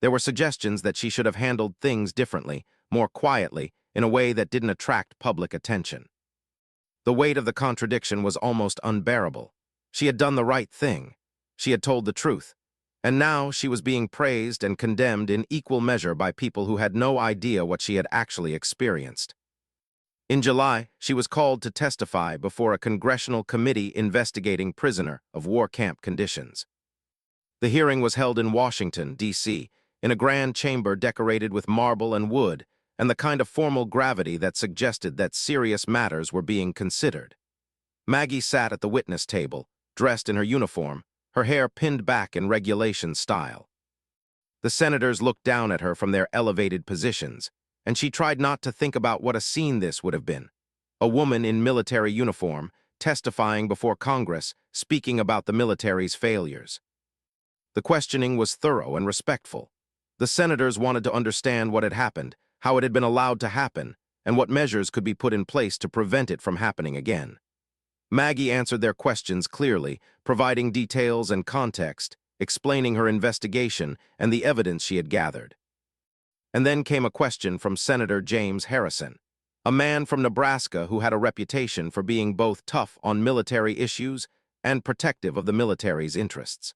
There were suggestions that she should have handled things differently, more quietly, in a way that didn't attract public attention. The weight of the contradiction was almost unbearable. She had done the right thing. She had told the truth. And now she was being praised and condemned in equal measure by people who had no idea what she had actually experienced. In July, she was called to testify before a congressional committee investigating prisoner of war camp conditions. The hearing was held in Washington, D.C., in a grand chamber decorated with marble and wood, and the kind of formal gravity that suggested that serious matters were being considered. Maggie sat at the witness table, dressed in her uniform, her hair pinned back in regulation style. The senators looked down at her from their elevated positions, and she tried not to think about what a scene this would have been. A woman in military uniform, testifying before Congress, speaking about the military's failures. The questioning was thorough and respectful. The senators wanted to understand what had happened, how it had been allowed to happen, and what measures could be put in place to prevent it from happening again. Maggie answered their questions clearly, providing details and context, explaining her investigation and the evidence she had gathered. And then came a question from Senator James Harrison, a man from Nebraska who had a reputation for being both tough on military issues and protective of the military's interests.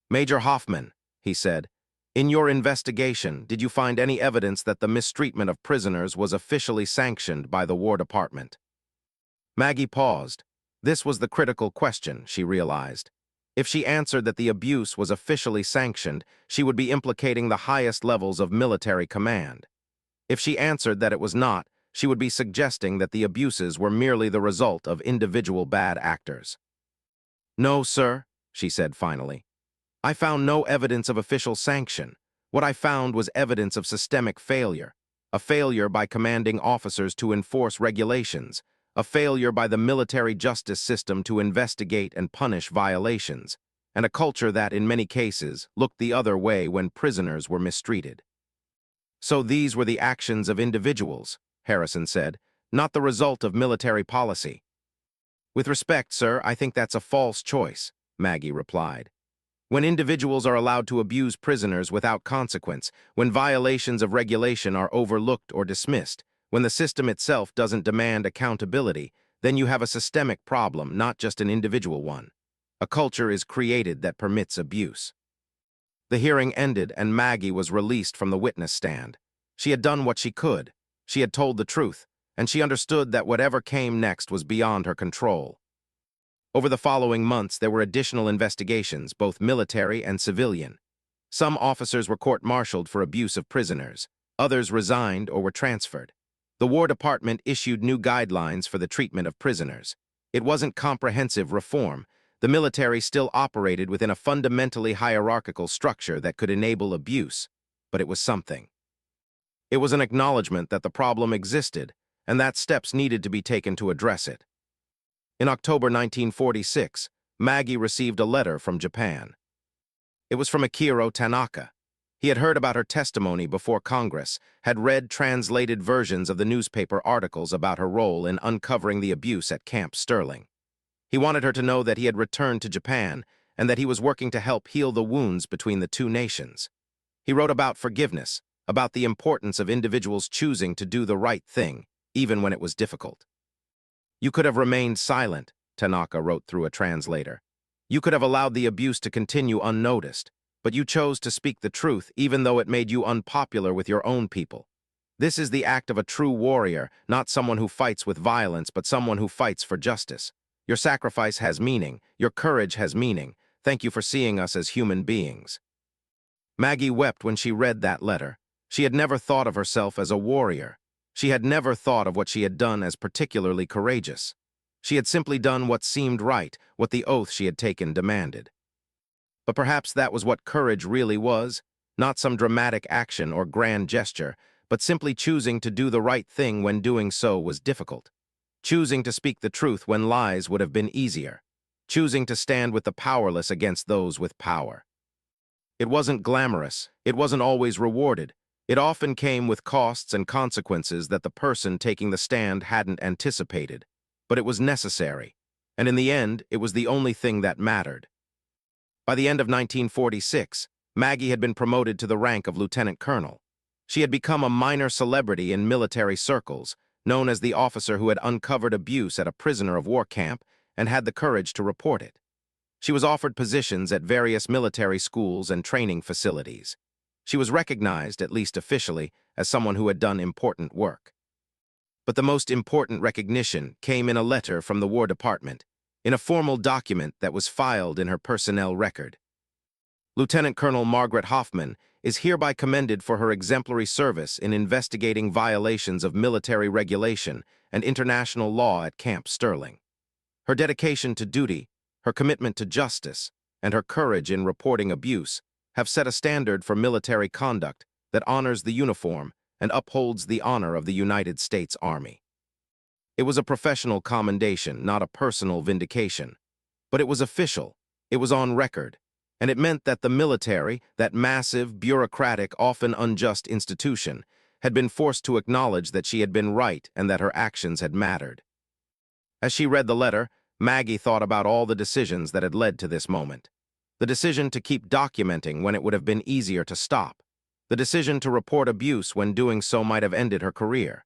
"Major Hoffman," he said, "in your investigation, did you find any evidence that the mistreatment of prisoners was officially sanctioned by the War Department?" Maggie paused. This was the critical question, she realized. If she answered that the abuse was officially sanctioned, she would be implicating the highest levels of military command. If she answered that it was not, she would be suggesting that the abuses were merely the result of individual bad actors. "No, sir," she said finally. "I found no evidence of official sanction. What I found was evidence of systemic failure, a failure by commanding officers to enforce regulations, a failure by the military justice system to investigate and punish violations, and a culture that, in many cases, looked the other way when prisoners were mistreated." "So these were the actions of individuals," Harrison said, "not the result of military policy." "With respect, sir, I think that's a false choice," Maggie replied. "When individuals are allowed to abuse prisoners without consequence, when violations of regulation are overlooked or dismissed, when the system itself doesn't demand accountability, then you have a systemic problem, not just an individual one. A culture is created that permits abuse." The hearing ended and Maggie was released from the witness stand. She had done what she could. She had told the truth, and she understood that whatever came next was beyond her control. Over the following months, there were additional investigations, both military and civilian. Some officers were court-martialed for abuse of prisoners. Others resigned or were transferred. The War Department issued new guidelines for the treatment of prisoners. It wasn't comprehensive reform. The military still operated within a fundamentally hierarchical structure that could enable abuse, but it was something. It was an acknowledgement that the problem existed, and that steps needed to be taken to address it. In October 1946, Maggie received a letter from Japan. It was from Akira Tanaka. He had heard about her testimony before Congress, had read translated versions of the newspaper articles about her role in uncovering the abuse at Camp Sterling. He wanted her to know that he had returned to Japan and that he was working to help heal the wounds between the two nations. He wrote about forgiveness, about the importance of individuals choosing to do the right thing, even when it was difficult. "You could have remained silent," Tanaka wrote through a translator. "You could have allowed the abuse to continue unnoticed, but you chose to speak the truth even though it made you unpopular with your own people. This is the act of a true warrior, not someone who fights with violence, but someone who fights for justice. Your sacrifice has meaning. Your courage has meaning. Thank you for seeing us as human beings." Maggie wept when she read that letter. She had never thought of herself as a warrior. She had never thought of what she had done as particularly courageous. She had simply done what seemed right, what the oath she had taken demanded. But perhaps that was what courage really was, not some dramatic action or grand gesture, but simply choosing to do the right thing when doing so was difficult. Choosing to speak the truth when lies would have been easier. Choosing to stand with the powerless against those with power. It wasn't glamorous. It wasn't always rewarded. It often came with costs and consequences that the person taking the stand hadn't anticipated. But it was necessary. And in the end, it was the only thing that mattered. By the end of 1946, Maggie had been promoted to the rank of lieutenant colonel. She had become a minor celebrity in military circles, known as the officer who had uncovered abuse at a prisoner of war camp and had the courage to report it. She was offered positions at various military schools and training facilities. She was recognized, at least officially, as someone who had done important work. But the most important recognition came in a letter from the War Department, in a formal document that was filed in her personnel record. Lieutenant Colonel Margaret Hoffman is hereby commended for her exemplary service in investigating violations of military regulation and international law at Camp Sterling. Her dedication to duty, her commitment to justice, and her courage in reporting abuse have set a standard for military conduct that honors the uniform and upholds the honor of the United States Army. It was a professional commendation, not a personal vindication. But it was official, it was on record, and it meant that the military, that massive, bureaucratic, often unjust institution, had been forced to acknowledge that she had been right and that her actions had mattered. As she read the letter, Maggie thought about all the decisions that had led to this moment. The decision to keep documenting when it would have been easier to stop. The decision to report abuse when doing so might have ended her career.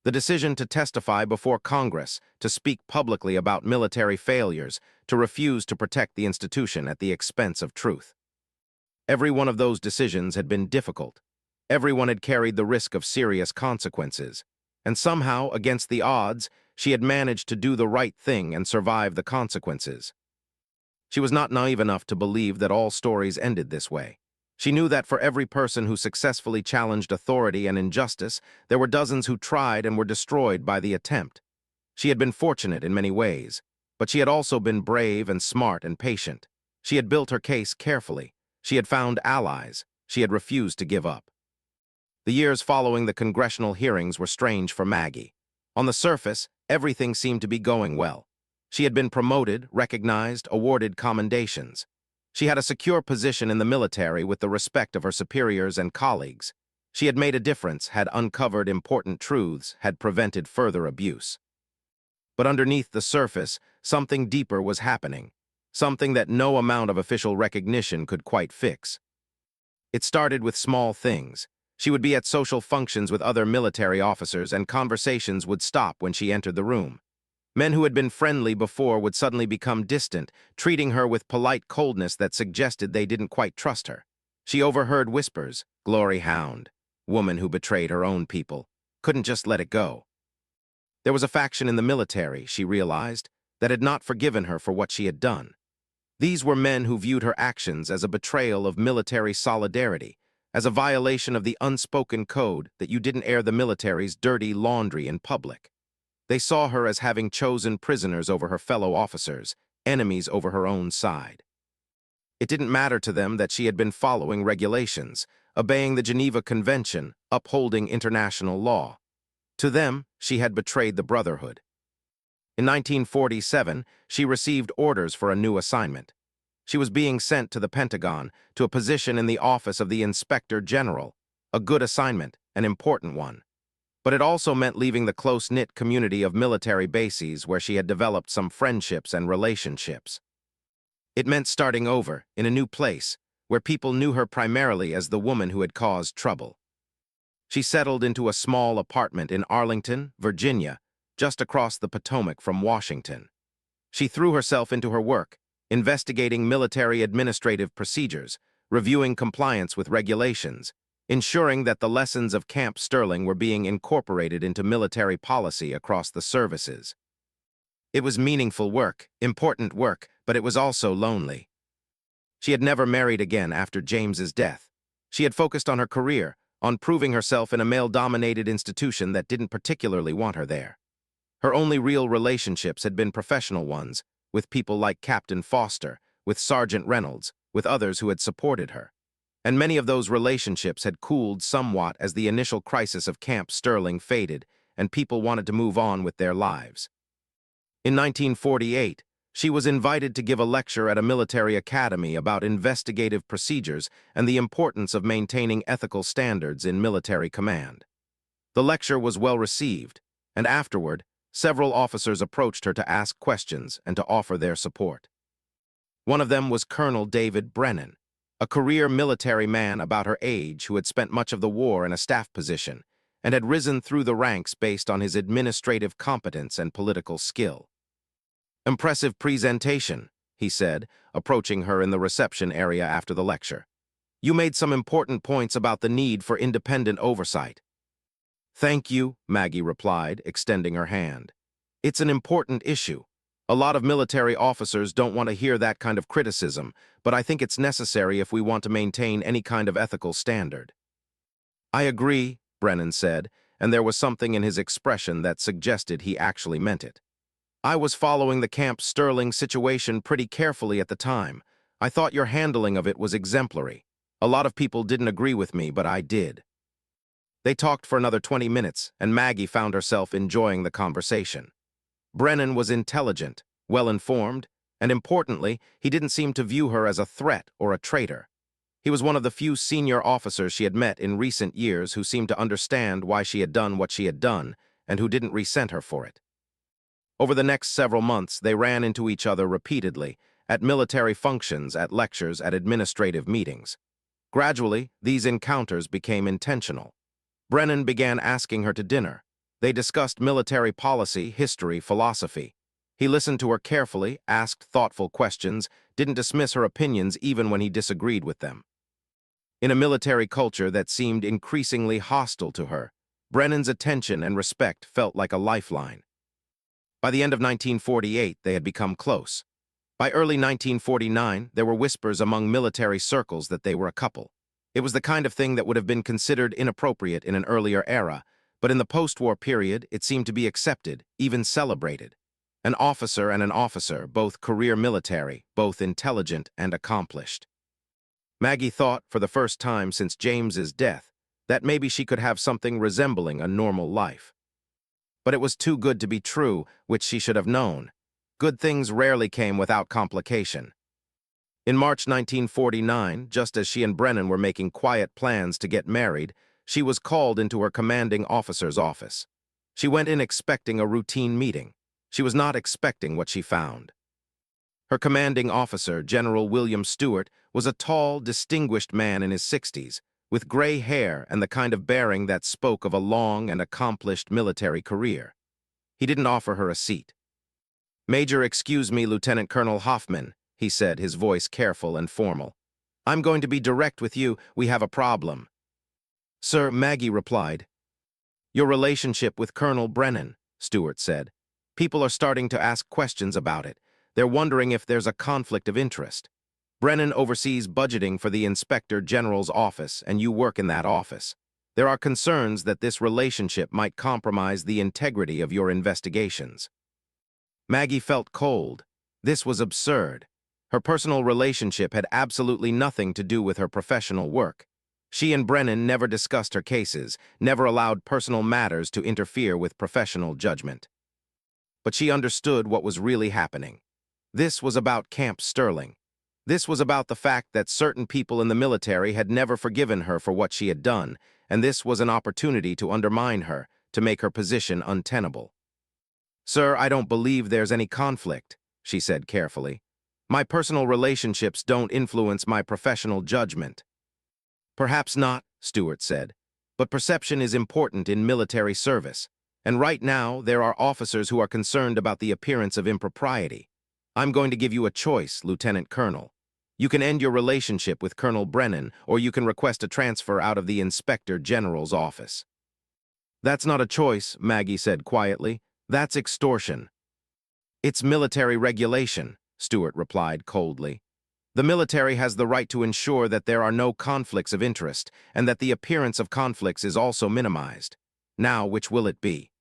The decision to testify before Congress, to speak publicly about military failures, to refuse to protect the institution at the expense of truth. Every one of those decisions had been difficult. Everyone had carried the risk of serious consequences. And somehow, against the odds, she had managed to do the right thing and survive the consequences. She was not naive enough to believe that all stories ended this way. She knew that for every person who successfully challenged authority and injustice, there were dozens who tried and were destroyed by the attempt. She had been fortunate in many ways, but she had also been brave and smart and patient. She had built her case carefully. She had found allies. She had refused to give up. The years following the congressional hearings were strange for Maggie. On the surface, everything seemed to be going well. She had been promoted, recognized, awarded commendations. She had a secure position in the military with the respect of her superiors and colleagues. She had made a difference, had uncovered important truths, had prevented further abuse. But underneath the surface, something deeper was happening, something that no amount of official recognition could quite fix. It started with small things. She would be at social functions with other military officers, and conversations would stop when she entered the room. Men who had been friendly before would suddenly become distant, treating her with polite coldness that suggested they didn't quite trust her. She overheard whispers, "Glory hound, woman who betrayed her own people, couldn't just let it go." There was a faction in the military, she realized, that had not forgiven her for what she had done. These were men who viewed her actions as a betrayal of military solidarity, as a violation of the unspoken code that you didn't air the military's dirty laundry in public. They saw her as having chosen prisoners over her fellow officers, enemies over her own side. It didn't matter to them that she had been following regulations, obeying the Geneva Convention, upholding international law. To them, she had betrayed the Brotherhood. In 1947, she received orders for a new assignment. She was being sent to the Pentagon, to a position in the office of the Inspector General, a good assignment, an important one. But it also meant leaving the close-knit community of military bases where she had developed some friendships and relationships. It meant starting over, in a new place, where people knew her primarily as the woman who had caused trouble. She settled into a small apartment in Arlington, Virginia, just across the Potomac from Washington. She threw herself into her work, investigating military administrative procedures, reviewing compliance with regulations, ensuring that the lessons of Camp Sterling were being incorporated into military policy across the services. It was meaningful work, important work, but it was also lonely. She had never married again after James's death. She had focused on her career, on proving herself in a male-dominated institution that didn't particularly want her there. Her only real relationships had been professional ones, with people like Captain Foster, with Sergeant Reynolds, with others who had supported her. And many of those relationships had cooled somewhat as the initial crisis of Camp Sterling faded and people wanted to move on with their lives. In 1948, she was invited to give a lecture at a military academy about investigative procedures and the importance of maintaining ethical standards in military command. The lecture was well received, and afterward, several officers approached her to ask questions and to offer their support. One of them was Colonel David Brennan, a career military man about her age who had spent much of the war in a staff position and had risen through the ranks based on his administrative competence and political skill. "Impressive presentation," he said, approaching her in the reception area after the lecture. "You made some important points about the need for independent oversight." "Thank you," Maggie replied, extending her hand. "It's an important issue. A lot of military officers don't want to hear that kind of criticism, but I think it's necessary if we want to maintain any kind of ethical standard. I agree, Brennan said, and there was something in his expression that suggested he actually meant it. I was following the Camp Sterling situation pretty carefully at the time. I thought your handling of it was exemplary. A lot of people didn't agree with me, but I did. They talked for another 20 minutes, and Maggie found herself enjoying the conversation. Brennan was intelligent, well-informed, and importantly, he didn't seem to view her as a threat or a traitor. He was one of the few senior officers she had met in recent years who seemed to understand why she had done what she had done and who didn't resent her for it. Over the next several months, they ran into each other repeatedly, at military functions, at lectures, at administrative meetings. Gradually, these encounters became intentional. Brennan began asking her to dinner. They discussed military policy, history, philosophy. He listened to her carefully, asked thoughtful questions, didn't dismiss her opinions even when he disagreed with them. In a military culture that seemed increasingly hostile to her, Brennan's attention and respect felt like a lifeline. By the end of 1948, they had become close. By early 1949, there were whispers among military circles that they were a couple. It was the kind of thing that would have been considered inappropriate in an earlier era, but in the post-war period, it seemed to be accepted, even celebrated. An officer, both career military, both intelligent and accomplished. Maggie thought, for the first time since James's death, that maybe she could have something resembling a normal life. But it was too good to be true, which she should have known. Good things rarely came without complication. In March 1949, just as she and Brennan were making quiet plans to get married, she was called into her commanding officer's office. She went in expecting a routine meeting. She was not expecting what she found. Her commanding officer, General William Stewart, was a tall, distinguished man in his 60s, with gray hair and the kind of bearing that spoke of a long and accomplished military career. He didn't offer her a seat. "Major, excuse me, Lieutenant Colonel Hoffman," he said, his voice careful and formal. "I'm going to be direct with you. We have a problem." "Sir," Maggie replied. "Your relationship with Colonel Brennan," Stewart said. "People are starting to ask questions about it. They're wondering if there's a conflict of interest. Brennan oversees budgeting for the Inspector General's office, and you work in that office. There are concerns that this relationship might compromise the integrity of your investigations." Maggie felt cold. This was absurd. Her personal relationship had absolutely nothing to do with her professional work. She and Brennan never discussed her cases, never allowed personal matters to interfere with professional judgment. But she understood what was really happening. This was about Camp Sterling. This was about the fact that certain people in the military had never forgiven her for what she had done, and this was an opportunity to undermine her, to make her position untenable. "Sir, I don't believe there's any conflict," she said carefully. "My personal relationships don't influence my professional judgment." "Perhaps not," Stewart said, "but perception is important in military service, and right now there are officers who are concerned about the appearance of impropriety. I'm going to give you a choice, Lieutenant Colonel. You can end your relationship with Colonel Brennan, or you can request a transfer out of the Inspector General's office." "That's not a choice," Maggie said quietly. "That's extortion." "It's military regulation," Stewart replied coldly. "The military has the right to ensure that there are no conflicts of interest, and that the appearance of conflicts is also minimized. Now, which will it be?"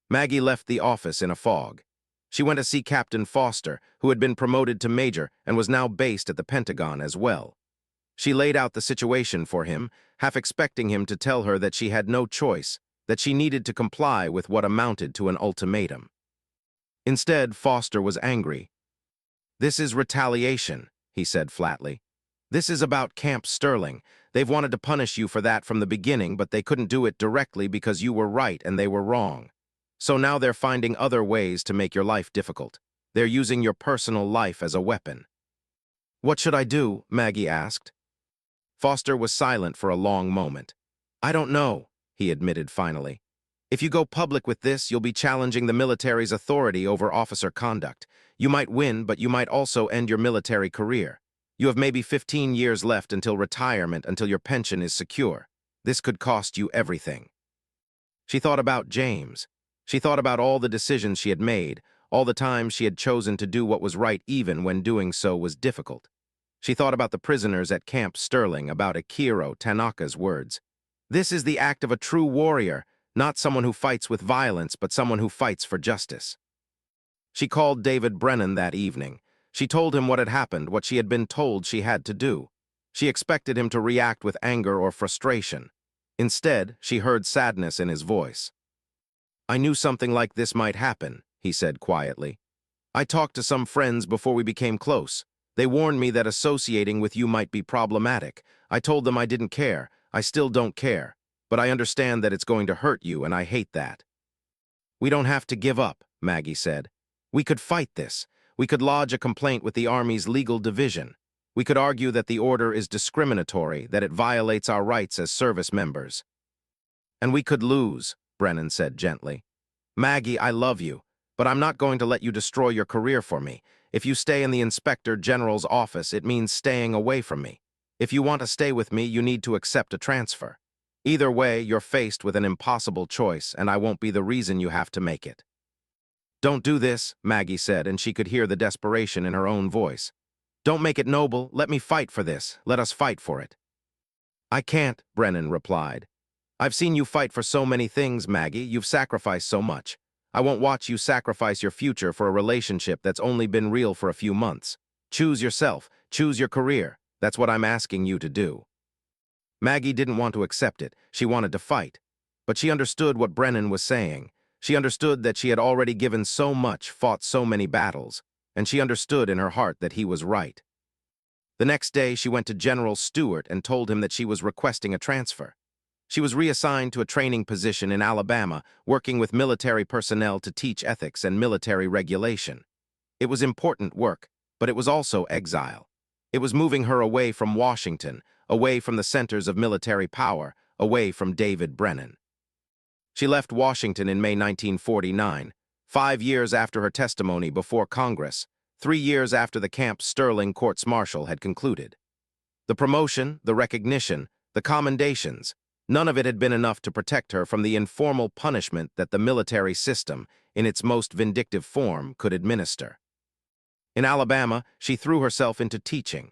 Maggie left the office in a fog. She went to see Captain Foster, who had been promoted to major and was now based at the Pentagon as well. She laid out the situation for him, half expecting him to tell her that she had no choice, that she needed to comply with what amounted to an ultimatum. Instead, Foster was angry. "This is retaliation," he said flatly. "This is about Camp Sterling. They've wanted to punish you for that from the beginning, but they couldn't do it directly because you were right and they were wrong. So now they're finding other ways to make your life difficult. They're using your personal life as a weapon." "What should I do?" Maggie asked. Foster was silent for a long moment. "I don't know," he admitted finally. "If you go public with this, you'll be challenging the military's authority over officer conduct. You might win, but you might also end your military career. You have maybe 15 years left until retirement, until your pension is secure. This could cost you everything." She thought about James. She thought about all the decisions she had made, all the time she had chosen to do what was right even when doing so was difficult. She thought about the prisoners at Camp Sterling, about Akiro Tanaka's words. This is the act of a true warrior, not someone who fights with violence, but someone who fights for justice. She called David Brennan that evening. She told him what had happened, what she had been told she had to do. She expected him to react with anger or frustration. Instead, she heard sadness in his voice. "I knew something like this might happen," he said quietly. "I talked to some friends before we became close. They warned me that associating with you might be problematic. I told them I didn't care. I still don't care. But I understand that it's going to hurt you, and I hate that." "We don't have to give up," Maggie said. "We could fight this. We could lodge a complaint with the Army's legal division. We could argue that the order is discriminatory, that it violates our rights as service members." "And we could lose," Brennan said gently. "Maggie, I love you, but I'm not going to let you destroy your career for me. If you stay in the Inspector General's office, it means staying away from me. If you want to stay with me, you need to accept a transfer. Either way, you're faced with an impossible choice, and I won't be the reason you have to make it." "Don't do this," Maggie said, and she could hear the desperation in her own voice. "Don't make it noble. Let me fight for this. Let us fight for it." "I can't," Brennan replied. "I've seen you fight for so many things, Maggie. You've sacrificed so much. I won't watch you sacrifice your future for a relationship that's only been real for a few months. Choose yourself. Choose your career. That's what I'm asking you to do." Maggie didn't want to accept it. She wanted to fight. But she understood what Brennan was saying. She understood that she had already given so much, fought so many battles, and she understood in her heart that he was right. The next day, she went to General Stewart and told him that she was requesting a transfer. She was reassigned to a training position in Alabama, working with military personnel to teach ethics and military regulation. It was important work, but it was also exile. It was moving her away from Washington, away from the centers of military power, away from David Brennan. She left Washington in May 1949, 5 years after her testimony before Congress, 3 years after the Camp Sterling courts-martial had concluded. The promotion, the recognition, the commendations, none of it had been enough to protect her from the informal punishment that the military system, in its most vindictive form, could administer. In Alabama, she threw herself into teaching.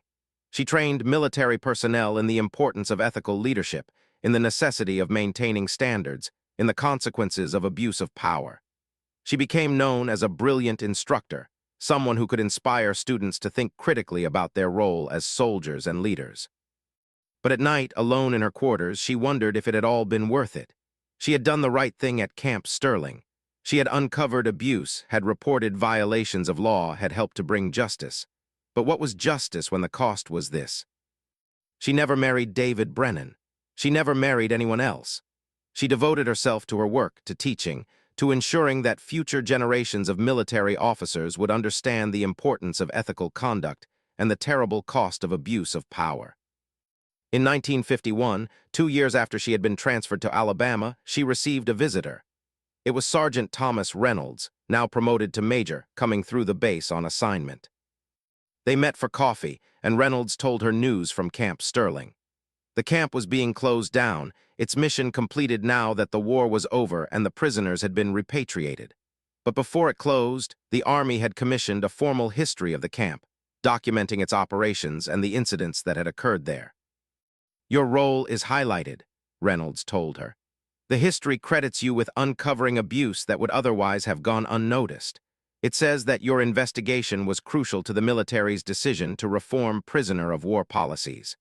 She trained military personnel in the importance of ethical leadership, in the necessity of maintaining standards, in the consequences of abuse of power. She became known as a brilliant instructor, someone who could inspire students to think critically about their role as soldiers and leaders. But at night, alone in her quarters, she wondered if it had all been worth it. She had done the right thing at Camp Sterling. She had uncovered abuse, had reported violations of law, had helped to bring justice. But what was justice when the cost was this? She never married David Brennan. She never married anyone else. She devoted herself to her work, to teaching, to ensuring that future generations of military officers would understand the importance of ethical conduct and the terrible cost of abuse of power. In 1951, 2 years after she had been transferred to Alabama, she received a visitor. It was Sergeant Thomas Reynolds, now promoted to major, coming through the base on assignment. They met for coffee, and Reynolds told her news from Camp Sterling. The camp was being closed down, its mission completed now that the war was over and the prisoners had been repatriated. But before it closed, the Army had commissioned a formal history of the camp, documenting its operations and the incidents that had occurred there. "Your role is highlighted," Reynolds told her. "The history credits you with uncovering abuse that would otherwise have gone unnoticed. It says that your investigation was crucial to the military's decision to reform prisoner of war policies."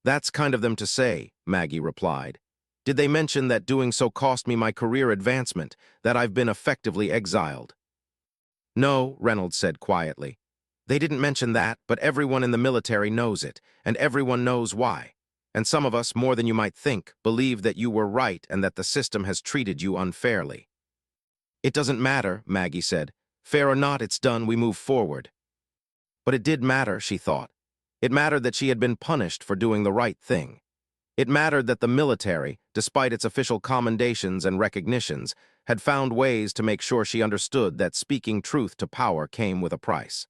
"That's kind of them to say," Maggie replied. "Did they mention that doing so cost me my career advancement, that I've been effectively exiled?" "No," Reynolds said quietly. "They didn't mention that, but everyone in the military knows it, and everyone knows why. And some of us, more than you might think, believe that you were right and that the system has treated you unfairly." "It doesn't matter," Maggie said. "Fair or not, it's done, we move forward." But it did matter, she thought. It mattered that she had been punished for doing the right thing. It mattered that the military, despite its official commendations and recognitions, had found ways to make sure she understood that speaking truth to power came with a price.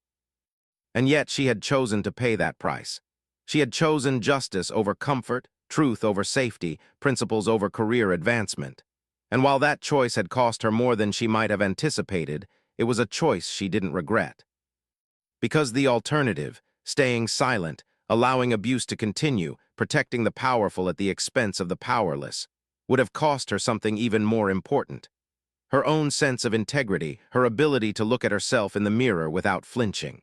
And yet she had chosen to pay that price. She had chosen justice over comfort, truth over safety, principles over career advancement. And while that choice had cost her more than she might have anticipated, it was a choice she didn't regret. Because the alternative, staying silent, allowing abuse to continue, protecting the powerful at the expense of the powerless, would have cost her something even more important. Her own sense of integrity, her ability to look at herself in the mirror without flinching.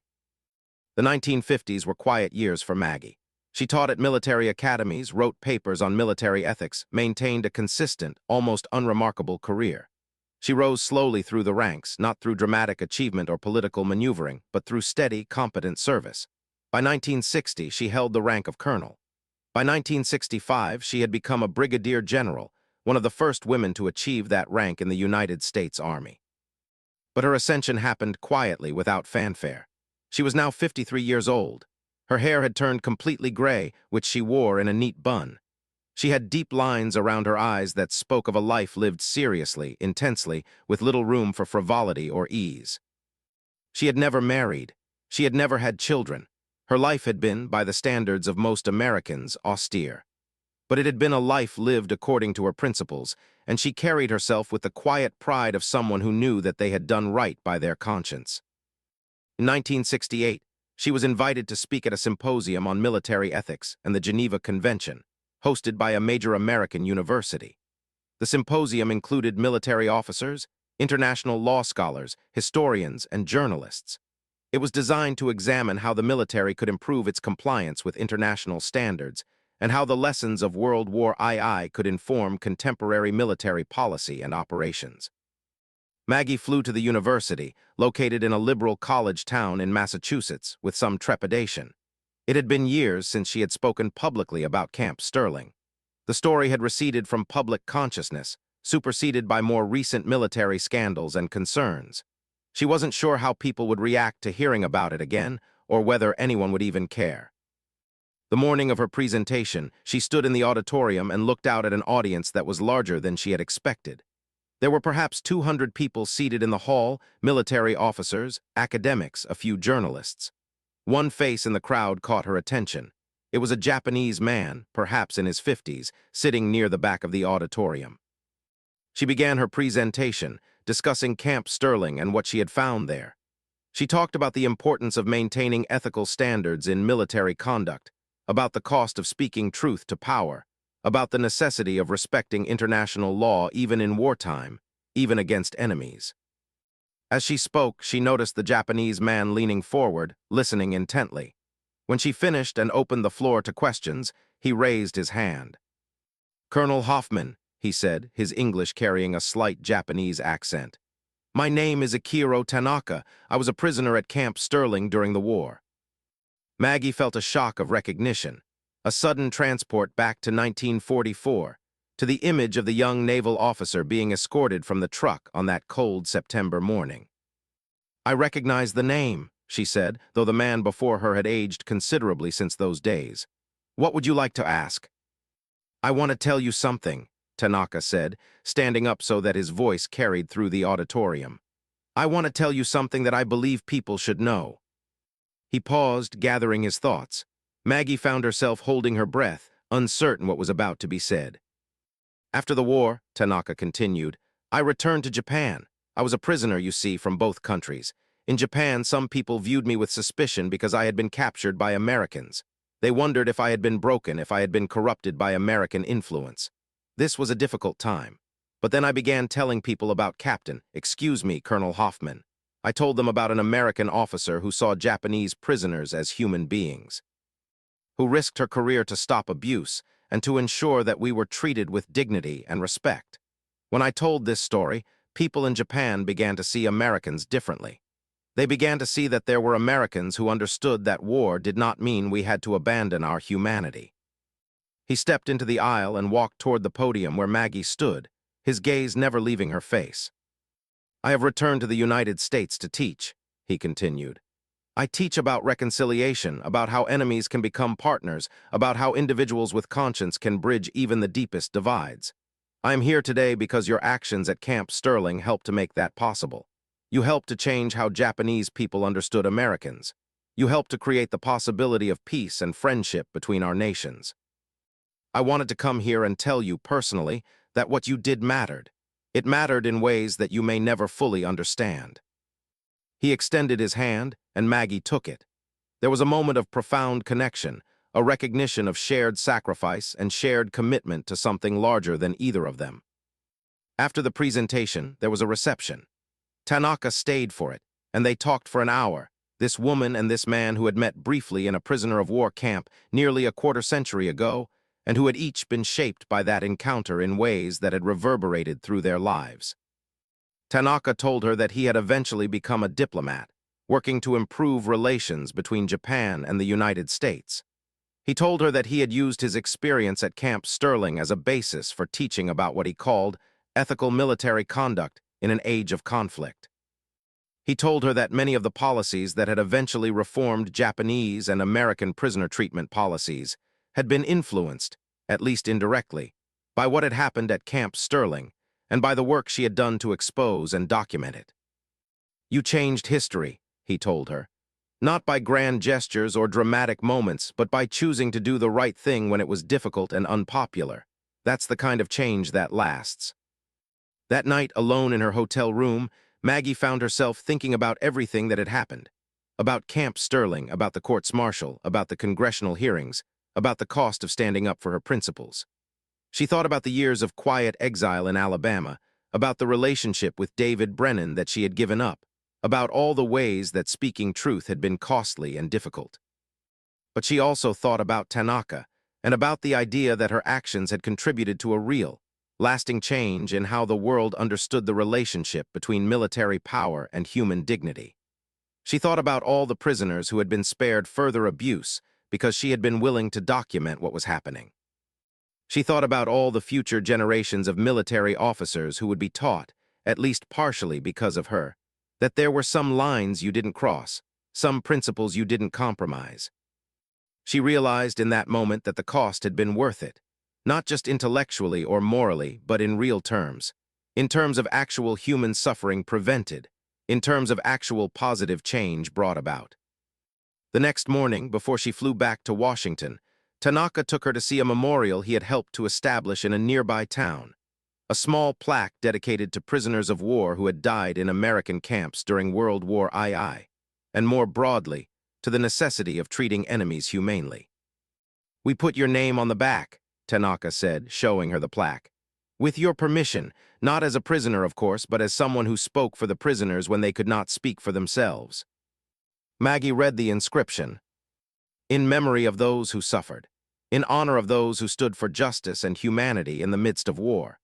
The 1950s were quiet years for Maggie. She taught at military academies, wrote papers on military ethics, maintained a consistent, almost unremarkable career. She rose slowly through the ranks, not through dramatic achievement or political maneuvering, but through steady, competent service. By 1960, she held the rank of colonel. By 1965, she had become a brigadier general, one of the first women to achieve that rank in the United States Army. But her ascension happened quietly, without fanfare. She was now 53 years old. Her hair had turned completely gray, which she wore in a neat bun. She had deep lines around her eyes that spoke of a life lived seriously, intensely, with little room for frivolity or ease. She had never married. She had never had children. Her life had been, by the standards of most Americans, austere. But it had been a life lived according to her principles, and she carried herself with the quiet pride of someone who knew that they had done right by their conscience. In 1968, she was invited to speak at a symposium on military ethics and the Geneva Convention, hosted by a major American university. The symposium included military officers, international law scholars, historians, and journalists. It was designed to examine how the military could improve its compliance with international standards and how the lessons of World War II could inform contemporary military policy and operations. Maggie flew to the university, located in a liberal college town in Massachusetts, with some trepidation. It had been years since she had spoken publicly about Camp Sterling. The story had receded from public consciousness, superseded by more recent military scandals and concerns. She wasn't sure how people would react to hearing about it again, or whether anyone would even care. The morning of her presentation, she stood in the auditorium and looked out at an audience that was larger than she had expected. There were perhaps 200 people seated in the hall, military officers, academics, a few journalists. One face in the crowd caught her attention. It was a Japanese man, perhaps in his 50s, sitting near the back of the auditorium. She began her presentation, discussing Camp Sterling and what she had found there. She talked about the importance of maintaining ethical standards in military conduct, about the cost of speaking truth to power, about the necessity of respecting international law even in wartime, even against enemies. As she spoke, she noticed the Japanese man leaning forward, listening intently. When she finished and opened the floor to questions, he raised his hand. "Colonel Hoffman," he said, his English carrying a slight Japanese accent. "My name is Akiro Tanaka. I was a prisoner at Camp Sterling during the war." Maggie felt a shock of recognition, a sudden transport back to 1944, to the image of the young naval officer being escorted from the truck on that cold September morning. "I recognize the name," she said, though the man before her had aged considerably since those days. "What would you like to ask?" "I want to tell you something," Tanaka said, standing up so that his voice carried through the auditorium. "I want to tell you something that I believe people should know." He paused, gathering his thoughts. Maggie found herself holding her breath, uncertain what was about to be said. "After the war," Tanaka continued, "I returned to Japan. I was a prisoner, you see, from both countries. In Japan, some people viewed me with suspicion because I had been captured by Americans. They wondered if I had been broken, if I had been corrupted by American influence. This was a difficult time. But then I began telling people about Colonel Hoffman. I told them about an American officer who saw Japanese prisoners as human beings, who risked her career to stop abuse and to ensure that we were treated with dignity and respect. When I told this story, people in Japan began to see Americans differently. They began to see that there were Americans who understood that war did not mean we had to abandon our humanity." He stepped into the aisle and walked toward the podium where Maggie stood, his gaze never leaving her face. "I have returned to the United States to teach," he continued. "I teach about reconciliation, about how enemies can become partners, about how individuals with conscience can bridge even the deepest divides. I am here today because your actions at Camp Sterling helped to make that possible. You helped to change how Japanese people understood Americans. You helped to create the possibility of peace and friendship between our nations. I wanted to come here and tell you personally that what you did mattered. It mattered in ways that you may never fully understand." He extended his hand, and Maggie took it. There was a moment of profound connection, a recognition of shared sacrifice and shared commitment to something larger than either of them. After the presentation, there was a reception. Tanaka stayed for it, and they talked for an hour, this woman and this man who had met briefly in a prisoner of war camp nearly a quarter-century ago, and who had each been shaped by that encounter in ways that had reverberated through their lives. Tanaka told her that he had eventually become a diplomat, working to improve relations between Japan and the United States. He told her that he had used his experience at Camp Sterling as a basis for teaching about what he called ethical military conduct in an age of conflict. He told her that many of the policies that had eventually reformed Japanese and American prisoner treatment policies had been influenced, at least indirectly, by what had happened at Camp Sterling and by the work she had done to expose and document it. "You changed history," he told her, "not by grand gestures or dramatic moments, but by choosing to do the right thing when it was difficult and unpopular. That's the kind of change that lasts." That night, alone in her hotel room, Maggie found herself thinking about everything that had happened. About Camp Sterling, about the courts-martial, about the congressional hearings, about the cost of standing up for her principles. She thought about the years of quiet exile in Alabama, about the relationship with David Brennan that she had given up, about all the ways that speaking truth had been costly and difficult. But she also thought about Tanaka, and about the idea that her actions had contributed to a real, lasting change in how the world understood the relationship between military power and human dignity. She thought about all the prisoners who had been spared further abuse because she had been willing to document what was happening. She thought about all the future generations of military officers who would be taught, at least partially because of her, that there were some lines you didn't cross, some principles you didn't compromise. She realized in that moment that the cost had been worth it, not just intellectually or morally, but in real terms, in terms of actual human suffering prevented, in terms of actual positive change brought about. The next morning, before she flew back to Washington, Tanaka took her to see a memorial he had helped to establish in a nearby town, a small plaque dedicated to prisoners of war who had died in American camps during World War II, and more broadly, to the necessity of treating enemies humanely. "We put your name on the back," Tanaka said, showing her the plaque. "With your permission, not as a prisoner, of course, but as someone who spoke for the prisoners when they could not speak for themselves." Maggie read the inscription: "In memory of those who suffered, in honor of those who stood for justice and humanity in the midst of war,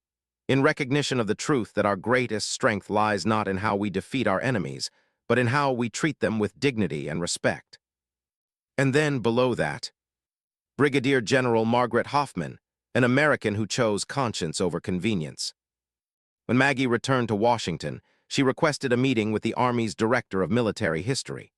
in recognition of the truth that our greatest strength lies not in how we defeat our enemies, but in how we treat them with dignity and respect." And then, below that, Brigadier General Margaret Hoffman, an American who chose conscience over convenience. When Maggie returned to Washington, she requested a meeting with the Army's Director of Military History.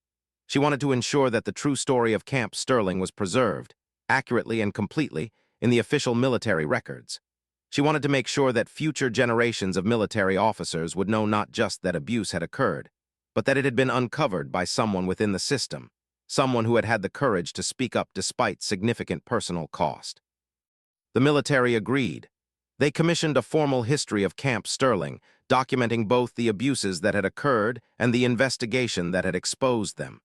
She wanted to ensure that the true story of Camp Sterling was preserved, accurately and completely, in the official military records. She wanted to make sure that future generations of military officers would know not just that abuse had occurred, but that it had been uncovered by someone within the system, someone who had had the courage to speak up despite significant personal cost. The military agreed. They commissioned a formal history of Camp Sterling, documenting both the abuses that had occurred and the investigation that had exposed them.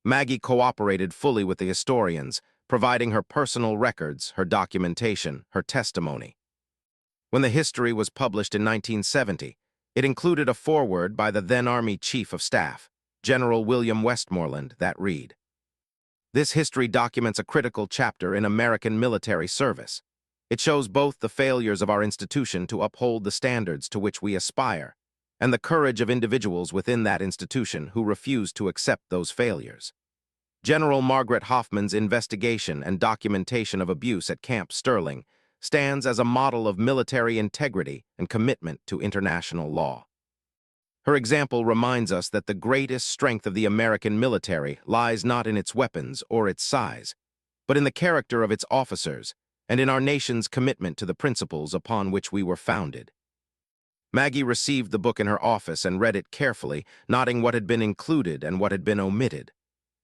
Maggie cooperated fully with the historians, providing her personal records, her documentation, her testimony. When the history was published in 1970, it included a foreword by the then Army Chief of Staff, General William Westmoreland, that read, "This history documents a critical chapter in American military service. It shows both the failures of our institution to uphold the standards to which we aspire, and the courage of individuals within that institution who refused to accept those failures. General Margaret Hoffman's investigation and documentation of abuse at Camp Sterling stands as a model of military integrity and commitment to international law. Her example reminds us that the greatest strength of the American military lies not in its weapons or its size, but in the character of its officers and in our nation's commitment to the principles upon which we were founded." Maggie received the book in her office and read it carefully, noting what had been included and what had been omitted.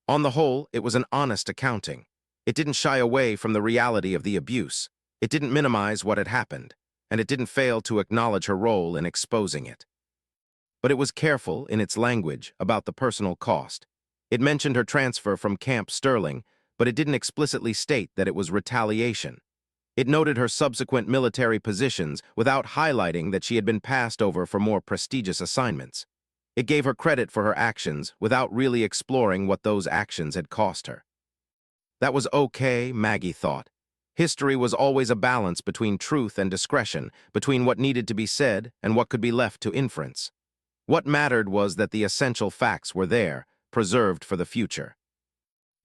On the whole, it was an honest accounting. It didn't shy away from the reality of the abuse. It didn't minimize what had happened, and it didn't fail to acknowledge her role in exposing it. But it was careful in its language about the personal cost. It mentioned her transfer from Camp Sterling, but it didn't explicitly state that it was retaliation. It noted her subsequent military positions without highlighting that she had been passed over for more prestigious assignments. It gave her credit for her actions without really exploring what those actions had cost her. That was okay, Maggie thought. History was always a balance between truth and discretion, between what needed to be said and what could be left to inference. What mattered was that the essential facts were there, preserved for the future.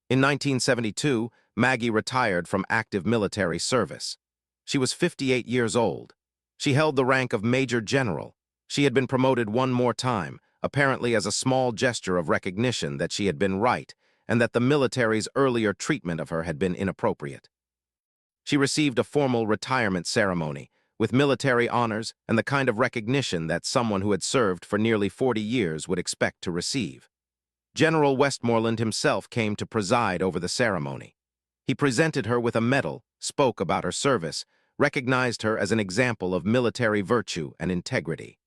In 1972, Maggie retired from active military service. She was 58 years old. She held the rank of Major General. She had been promoted one more time, apparently as a small gesture of recognition that she had been right and that the military's earlier treatment of her had been inappropriate. She received a formal retirement ceremony, with military honors and the kind of recognition that someone who had served for nearly 40 years would expect to receive. General Westmoreland himself came to preside over the ceremony. He presented her with a medal, spoke about her service, recognized her as an example of military virtue and integrity.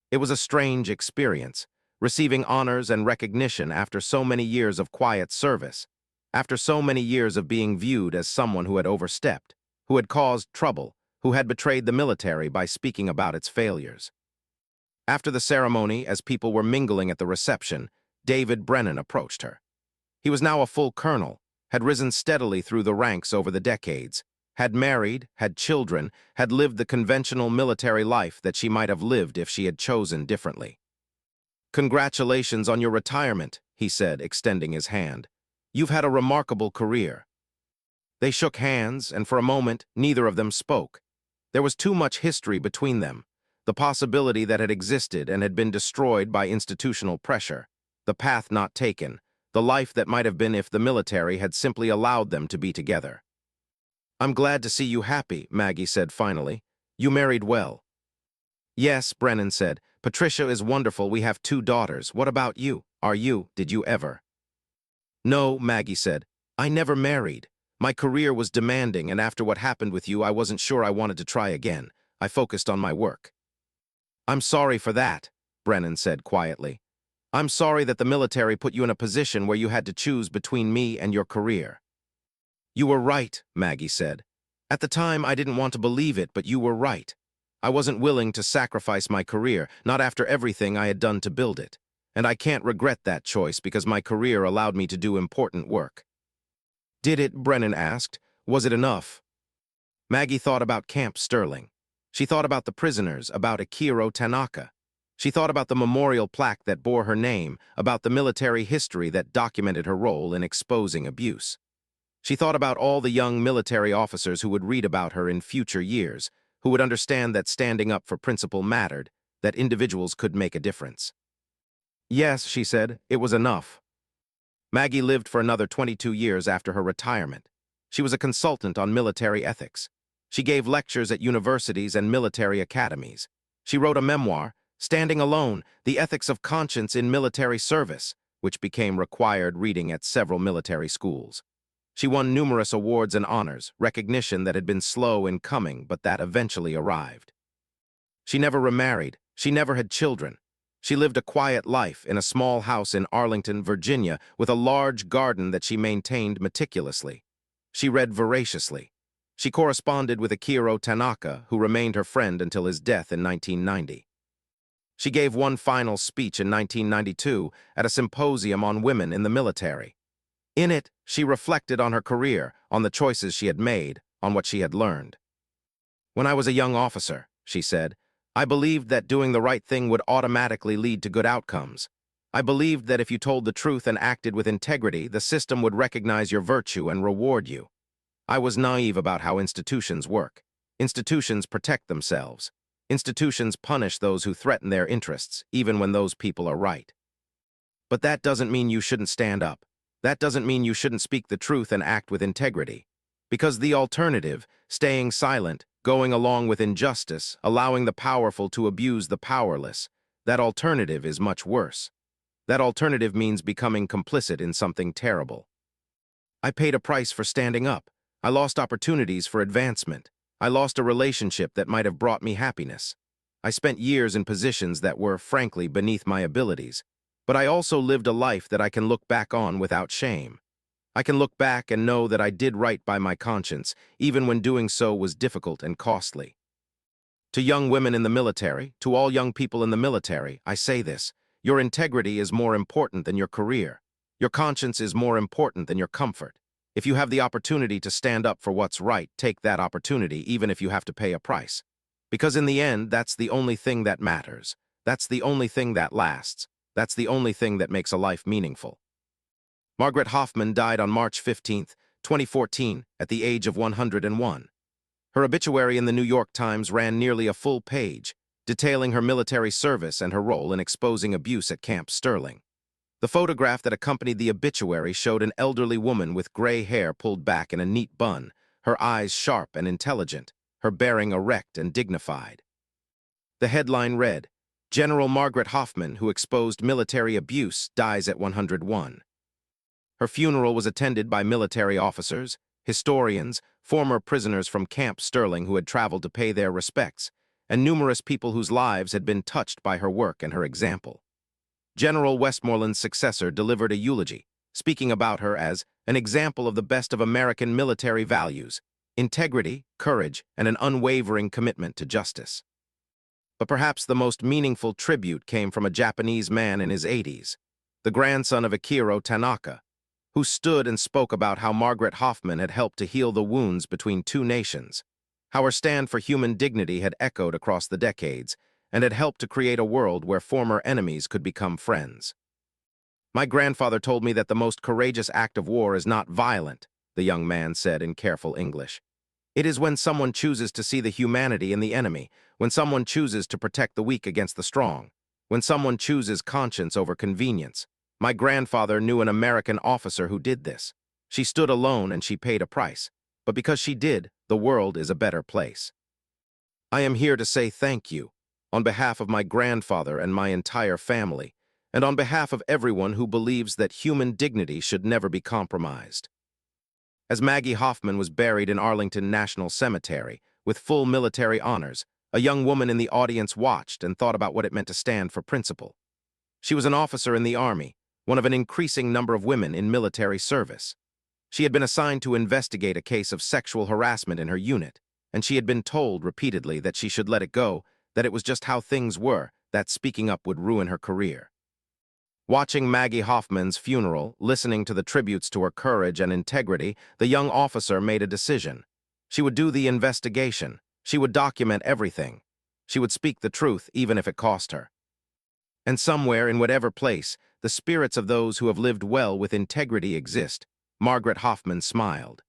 It was a strange experience, receiving honors and recognition after so many years of quiet service, after so many years of being viewed as someone who had overstepped, who had caused trouble, who had betrayed the military by speaking about its failures. After the ceremony, as people were mingling at the reception, David Brennan approached her. He was now a full colonel, had risen steadily through the ranks over the decades, had married, had children, had lived the conventional military life that she might have lived if she had chosen differently. "Congratulations on your retirement," he said, extending his hand. "You've had a remarkable career." They shook hands, and for a moment, neither of them spoke. There was too much history between them, the possibility that had existed and had been destroyed by institutional pressure, the path not taken, the life that might have been if the military had simply allowed them to be together. "I'm glad to see you happy," Maggie said finally. "You married well." "Yes," Brennan said. "Patricia is wonderful. We have 2 daughters. What about you? Did you ever?" "No," Maggie said. "I never married. My career was demanding, and after what happened with you, I wasn't sure I wanted to try again. I focused on my work." "I'm sorry for that," Brennan said quietly. "I'm sorry that the military put you in a position where you had to choose between me and your career." "You were right," Maggie said. "At the time, I didn't want to believe it, but you were right. I wasn't willing to sacrifice my career, not after everything I had done to build it. And I can't regret that choice because my career allowed me to do important work." "Did it?" Brennan asked. "Was it enough?" Maggie thought about Camp Sterling. She thought about the prisoners, about Akiro Tanaka. She thought about the memorial plaque that bore her name, about the military history that documented her role in exposing abuse. She thought about all the young military officers who would read about her in future years, who would understand that standing up for principle mattered, that individuals could make a difference. "Yes," she said, "it was enough." Maggie lived for another 22 years after her retirement. She was a consultant on military ethics. She gave lectures at universities and military academies. She wrote a memoir, Standing Alone, The Ethics of Conscience in Military Service, which became required reading at several military schools. She won numerous awards and honors, recognition that had been slow in coming but that eventually arrived. She never remarried. She never had children. She lived a quiet life in a small house in Arlington, Virginia, with a large garden that she maintained meticulously. She read voraciously. She corresponded with Akiro Tanaka, who remained her friend until his death in 1990. She gave one final speech in 1992 at a symposium on women in the military. In it, she reflected on her career, on the choices she had made, on what she had learned. "When I was a young officer," she said, "I believed that doing the right thing would automatically lead to good outcomes. I believed that if you told the truth and acted with integrity, the system would recognize your virtue and reward you. I was naive about how institutions work. Institutions protect themselves. Institutions punish those who threaten their interests, even when those people are right. But that doesn't mean you shouldn't stand up. That doesn't mean you shouldn't speak the truth and act with integrity. Because the alternative, staying silent, going along with injustice, allowing the powerful to abuse the powerless, that alternative is much worse. That alternative means becoming complicit in something terrible. I paid a price for standing up. I lost opportunities for advancement. I lost a relationship that might have brought me happiness. I spent years in positions that were, frankly, beneath my abilities, but I also lived a life that I can look back on without shame. I can look back and know that I did right by my conscience, even when doing so was difficult and costly. To young women in the military, to all young people in the military, I say this: your integrity is more important than your career. Your conscience is more important than your comfort. If you have the opportunity to stand up for what's right, take that opportunity, even if you have to pay a price. Because in the end, that's the only thing that matters. That's the only thing that lasts. That's the only thing that makes a life meaningful. Margaret Hoffman died on March 15, 2014, at the age of 101. Her obituary in the New York Times ran nearly a full page, detailing her military service and her role in exposing abuse at Camp Sterling. The photograph that accompanied the obituary showed an elderly woman with gray hair pulled back in a neat bun, her eyes sharp and intelligent, her bearing erect and dignified. The headline read, "General Margaret Hoffman, who exposed military abuse, dies at 101. Her funeral was attended by military officers, historians, former prisoners from Camp Sterling who had traveled to pay their respects, and numerous people whose lives had been touched by her work and her example. General Westmoreland's successor delivered a eulogy, speaking about her as an example of the best of American military values: integrity, courage, and an unwavering commitment to justice. But perhaps the most meaningful tribute came from a Japanese man in his 80s, the grandson of Akira Tanaka, who stood and spoke about how Margaret Hoffman had helped to heal the wounds between two nations, how her stand for human dignity had echoed across the decades, and had helped to create a world where former enemies could become friends. "My grandfather told me that the most courageous act of war is not violent," the young man said in careful English. "It is when someone chooses to see the humanity in the enemy, when someone chooses to protect the weak against the strong, when someone chooses conscience over convenience. My grandfather knew an American officer who did this. She stood alone and she paid a price. But because she did, the world is a better place. I am here to say thank you, on behalf of my grandfather and my entire family, and on behalf of everyone who believes that human dignity should never be compromised." As Maggie Hoffman was buried in Arlington National Cemetery, with full military honors, a young woman in the audience watched and thought about what it meant to stand for principle. She was an officer in the Army, one of an increasing number of women in military service. She had been assigned to investigate a case of sexual harassment in her unit, and she had been told repeatedly that she should let it go, that it was just how things were, that speaking up would ruin her career. Watching Maggie Hoffman's funeral, listening to the tributes to her courage and integrity, the young officer made a decision. She would do the investigation. She would document everything. She would speak the truth, even if it cost her. And somewhere, in whatever place, the spirits of those who have lived well with integrity exist. Margaret Hoffman smiled.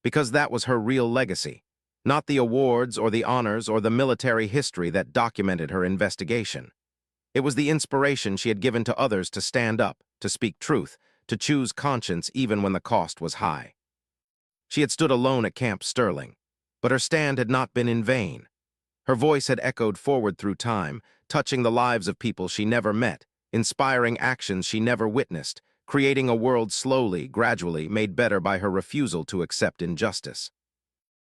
Because that was her real legacy, not the awards or the honors or the military history that documented her investigation. It was the inspiration she had given to others to stand up, to speak truth, to choose conscience even when the cost was high. She had stood alone at Camp Sterling, but her stand had not been in vain. Her voice had echoed forward through time, touching the lives of people she never met, inspiring actions she never witnessed, creating a world slowly, gradually, made better by her refusal to accept injustice.